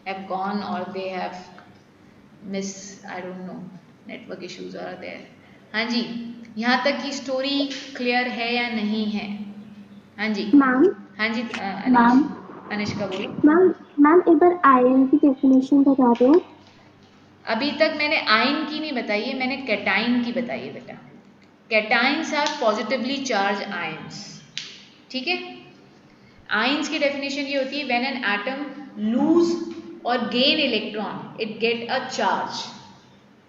have gone or they have missed, I don't know, network issues are there। हाँ जी, यहाँ तक की स्टोरी क्लियर है या नहीं है? हाँ जी मैम। हाँ जी मैम अनिष्का बोलो। मैम मैम एक बार आयन की डेफिनेशन बता दो। अभी तक मैंने आयन की नहीं बताई है, मैंने कैटाइन की बताई है बेटा। Cations are positively charge ions, ठीक है। आयंस की डेफिनेशन ये होती है व्हेन एन एटम लूज और gain electron it get a charge,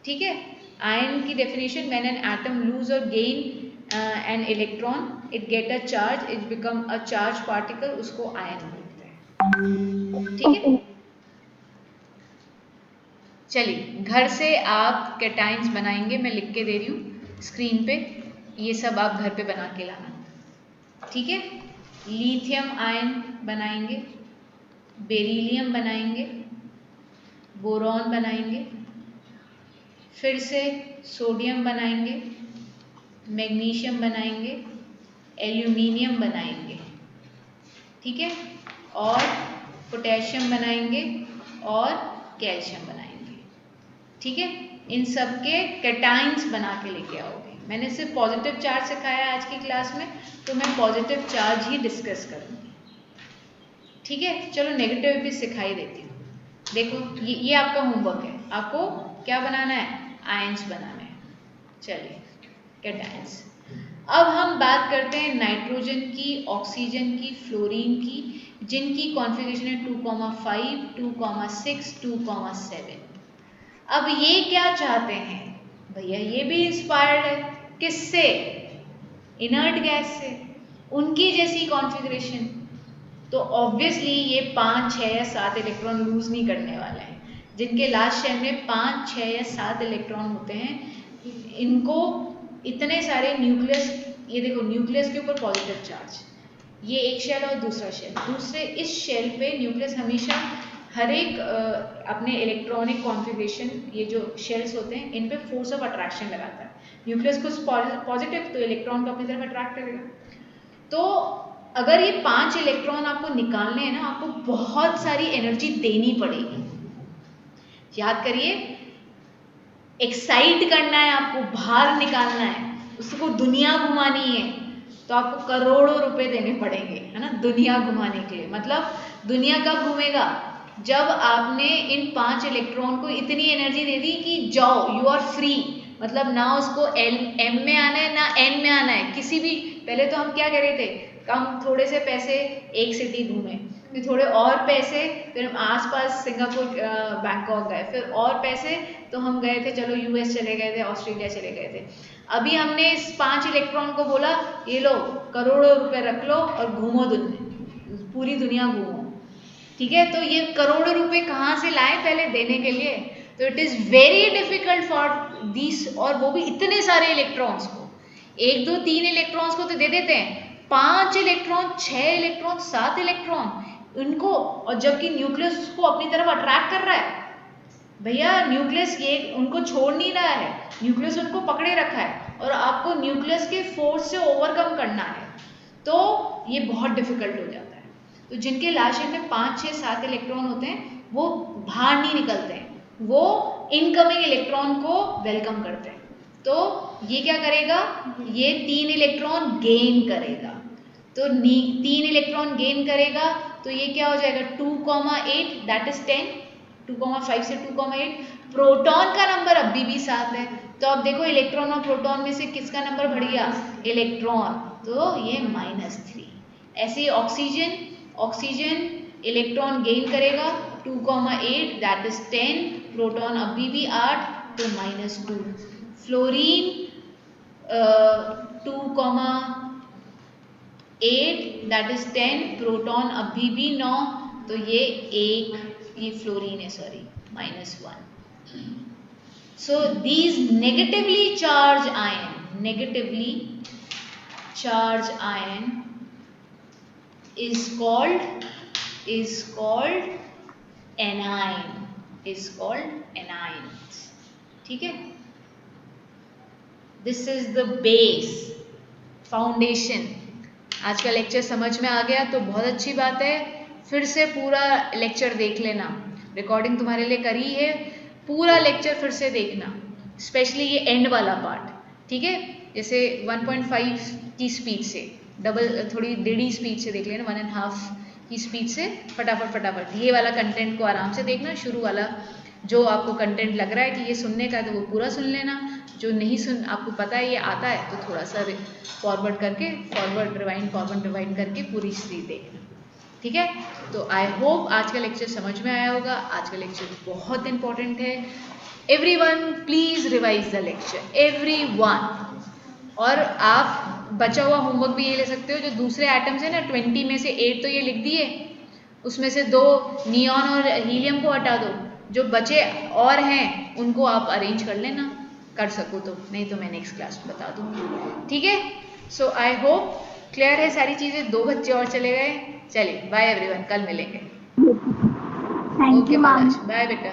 ठीक है। आयन की definition when an atom lose और gain an electron it get a charge, it become a charge particle, उसको आयन बोलते हैं, ठीक है। चलिए घर से आप कैटाइन्स बनाएंगे, मैं लिख के दे रही हूँ स्क्रीन पे, ये सब आप घर पे बना के लाना, ठीक है। लिथियम आयन बनाएंगे, बेरिलियम बनाएंगे, बोरॉन बनाएंगे, फिर से सोडियम बनाएंगे, मैग्नीशियम बनाएंगे, एल्यूमिनियम बनाएंगे, ठीक है, और पोटेशियम बनाएंगे और कैल्शियम बनाएंगे, ठीक है। इन सब के कैटाइन्स बना के लेके आओगे। मैंने सिर्फ पॉजिटिव चार्ज सिखाया आज की क्लास में, तो मैं पॉजिटिव चार्ज ही डिस्कस करूँगी, ठीक है। चलो नेगेटिव भी सिखाई देती हूँ। देखो ये आपका होमवर्क है, आपको क्या बनाना है, आयंस बनाना है। चलिए कैटायंस। अब हम बात करते हैं नाइट्रोजन की, ऑक्सीजन की, फ्लोरीन की, जिनकी कॉन्फ़िगरेशन है 2,5, 2,6, 2,7। अब ये क्या चाहते हैं भैया, ये भी इंस्पायर्ड है किससे, इनर्ट गैस से, उनकी जैसी कॉन्फ़िगरेशन। तो ऑब्वियसली ये 5, 6 या 7 इलेक्ट्रॉन लूज नहीं करने वाले हैं। जिनके लास्ट शेल में 5, 6 या 7 इलेक्ट्रॉन होते हैं, इनको इतने सारे न्यूक्लियस, ये देखो न्यूक्लियस के ऊपर पॉजिटिव चार्ज, ये एक शेल और दूसरा शेल, दूसरे इस शेल पे न्यूक्लियस हमेशा हर एक अपने इलेक्ट्रॉनिक कॉन्फ़िगरेशन, ये जो शेल्स होते हैं इन पे फोर्स ऑफ अट्रैक्शन लगाता है। न्यूक्लियस कुछ पॉजिटिव तो इलेक्ट्रॉन को अपनी तरफ अट्रैक्ट करेगा। तो अगर ये 5 इलेक्ट्रॉन आपको निकालने हैं ना, आपको बहुत सारी एनर्जी देनी पड़ेगी। याद करिए, एक्साइट करना है आपको, बाहर निकालना है, उसको दुनिया घुमानी है, तो आपको करोड़ों रुपए देने पड़ेंगे, है ना, दुनिया घुमाने के लिए। मतलब दुनिया कब घूमेगा, जब आपने इन 5 इलेक्ट्रॉन को इतनी एनर्जी दे दी कि जाओ, यू आर फ्री। मतलब ना उसको एम में आना है ना एन में आना है, किसी भी। पहले तो हम क्या कर रहे थे, कम थोड़े से पैसे एक सिटी घूमे, फिर थोड़े और पैसे, फिर हम आसपास सिंगापुर बैंकॉक गए, फिर और पैसे तो हम गए थे, चलो यूएस चले गए थे, ऑस्ट्रेलिया चले गए थे। अभी हमने इस 5 इलेक्ट्रॉन को बोला, ये लो करोड़ों रुपए रख लो और घूमो, पूरी दुनिया घूमो, ठीक है। तो ये करोड़ों रुपए कहाँ से लाए पहले देने के लिए, तो it is very difficult for this, और वो भी इतने सारे इलेक्ट्रॉन्स को, 1, 2, 3 इलेक्ट्रॉन्स को तो दे देते हैं, 5 इलेक्ट्रॉन, 6 इलेक्ट्रॉन, 7 इलेक्ट्रॉन उनको, और जबकि न्यूक्लियस उसको अपनी तरफ अट्रैक्ट कर रहा है। भैया न्यूक्लियस ये उनको छोड़ नहीं रहा है, न्यूक्लियस उनको पकड़े रखा है, और आपको न्यूक्लियस के फोर्स से ओवरकम करना है, तो ये बहुत डिफिकल्ट हो जाता है। तो जिनके लास्ट शेल में 5, 6, 7 इलेक्ट्रॉन होते हैं, वो बाहर नहीं निकलते हैं, वो इनकमिंग इलेक्ट्रॉन को वेलकम करते हैं। तो ये क्या करेगा, ये 3 इलेक्ट्रॉन गेन करेगा, तो 3 इलेक्ट्रॉन गेन करेगा, तो ये क्या हो जाएगा 2,8 दैट इज 10, 2,5 से 2,8। प्रोटॉन का नंबर अभी भी 7 है, तो अब देखो इलेक्ट्रॉन और प्रोटॉन में से किसका नंबर बढ़ गया, इलेक्ट्रॉन, तो ये -3। ऐसे ही ऑक्सीजन, ऑक्सीजन इलेक्ट्रॉन गेन करेगा 2,8 दैट इज 10, प्रोटॉन अभी भी 8 तो -2। फ्लोरीन 2,8 दैट इज 10, प्रोटॉन अभी भी 9 तो ये ये फ्लोरीन है, sorry, -1। So these negatively charged ion is called anions, ठीक है। This is the base, foundation. आज का लेक्चर समझ में आ गया तो बहुत अच्छी बात है, फिर से पूरा लेक्चर देख लेना, रिकॉर्डिंग तुम्हारे लिए करी है, पूरा लेक्चर फिर से देखना, स्पेशली ये एंड वाला पार्ट, ठीक है। जैसे 1.5 की स्पीड से, डबल थोड़ी डेढ़ी स्पीड से देख लेना, 1.5 की स्पीड से फटाफट ये वाला कंटेंट को आराम से देखना। शुरू वाला जो आपको कंटेंट लग रहा है कि ये सुनने का है तो वो पूरा सुन लेना, जो नहीं सुन आपको पता है ये आता है तो थोड़ा सा फॉरवर्ड रिवाइंड करके पूरी सीरीज देखना, ठीक है। तो आई होप आज का लेक्चर समझ में आया होगा। आज का लेक्चर बहुत इंपॉर्टेंट है। Everyone please revise the lecture, everyone. और आप बचा हुआ होमवर्क भी ये ले सकते हो, जो दूसरे एटम्स है ना 20 में से 8 तो ये लिख दिए, उसमें से 2 नियॉन और हीलियम को हटा दो, जो बचे और हैं उनको आप अरेंज कर लेना, कर सको तो, नहीं तो मैं नेक्स्ट क्लास में बता दूंगी, ठीक है। सो आई होप क्लियर है सारी चीज़ें। 2 बच्चे और चले गए, चलिए बाय एवरीवन, कल मिलेंगे। Thank okay you ma'am. मालाश, बाय बेटा।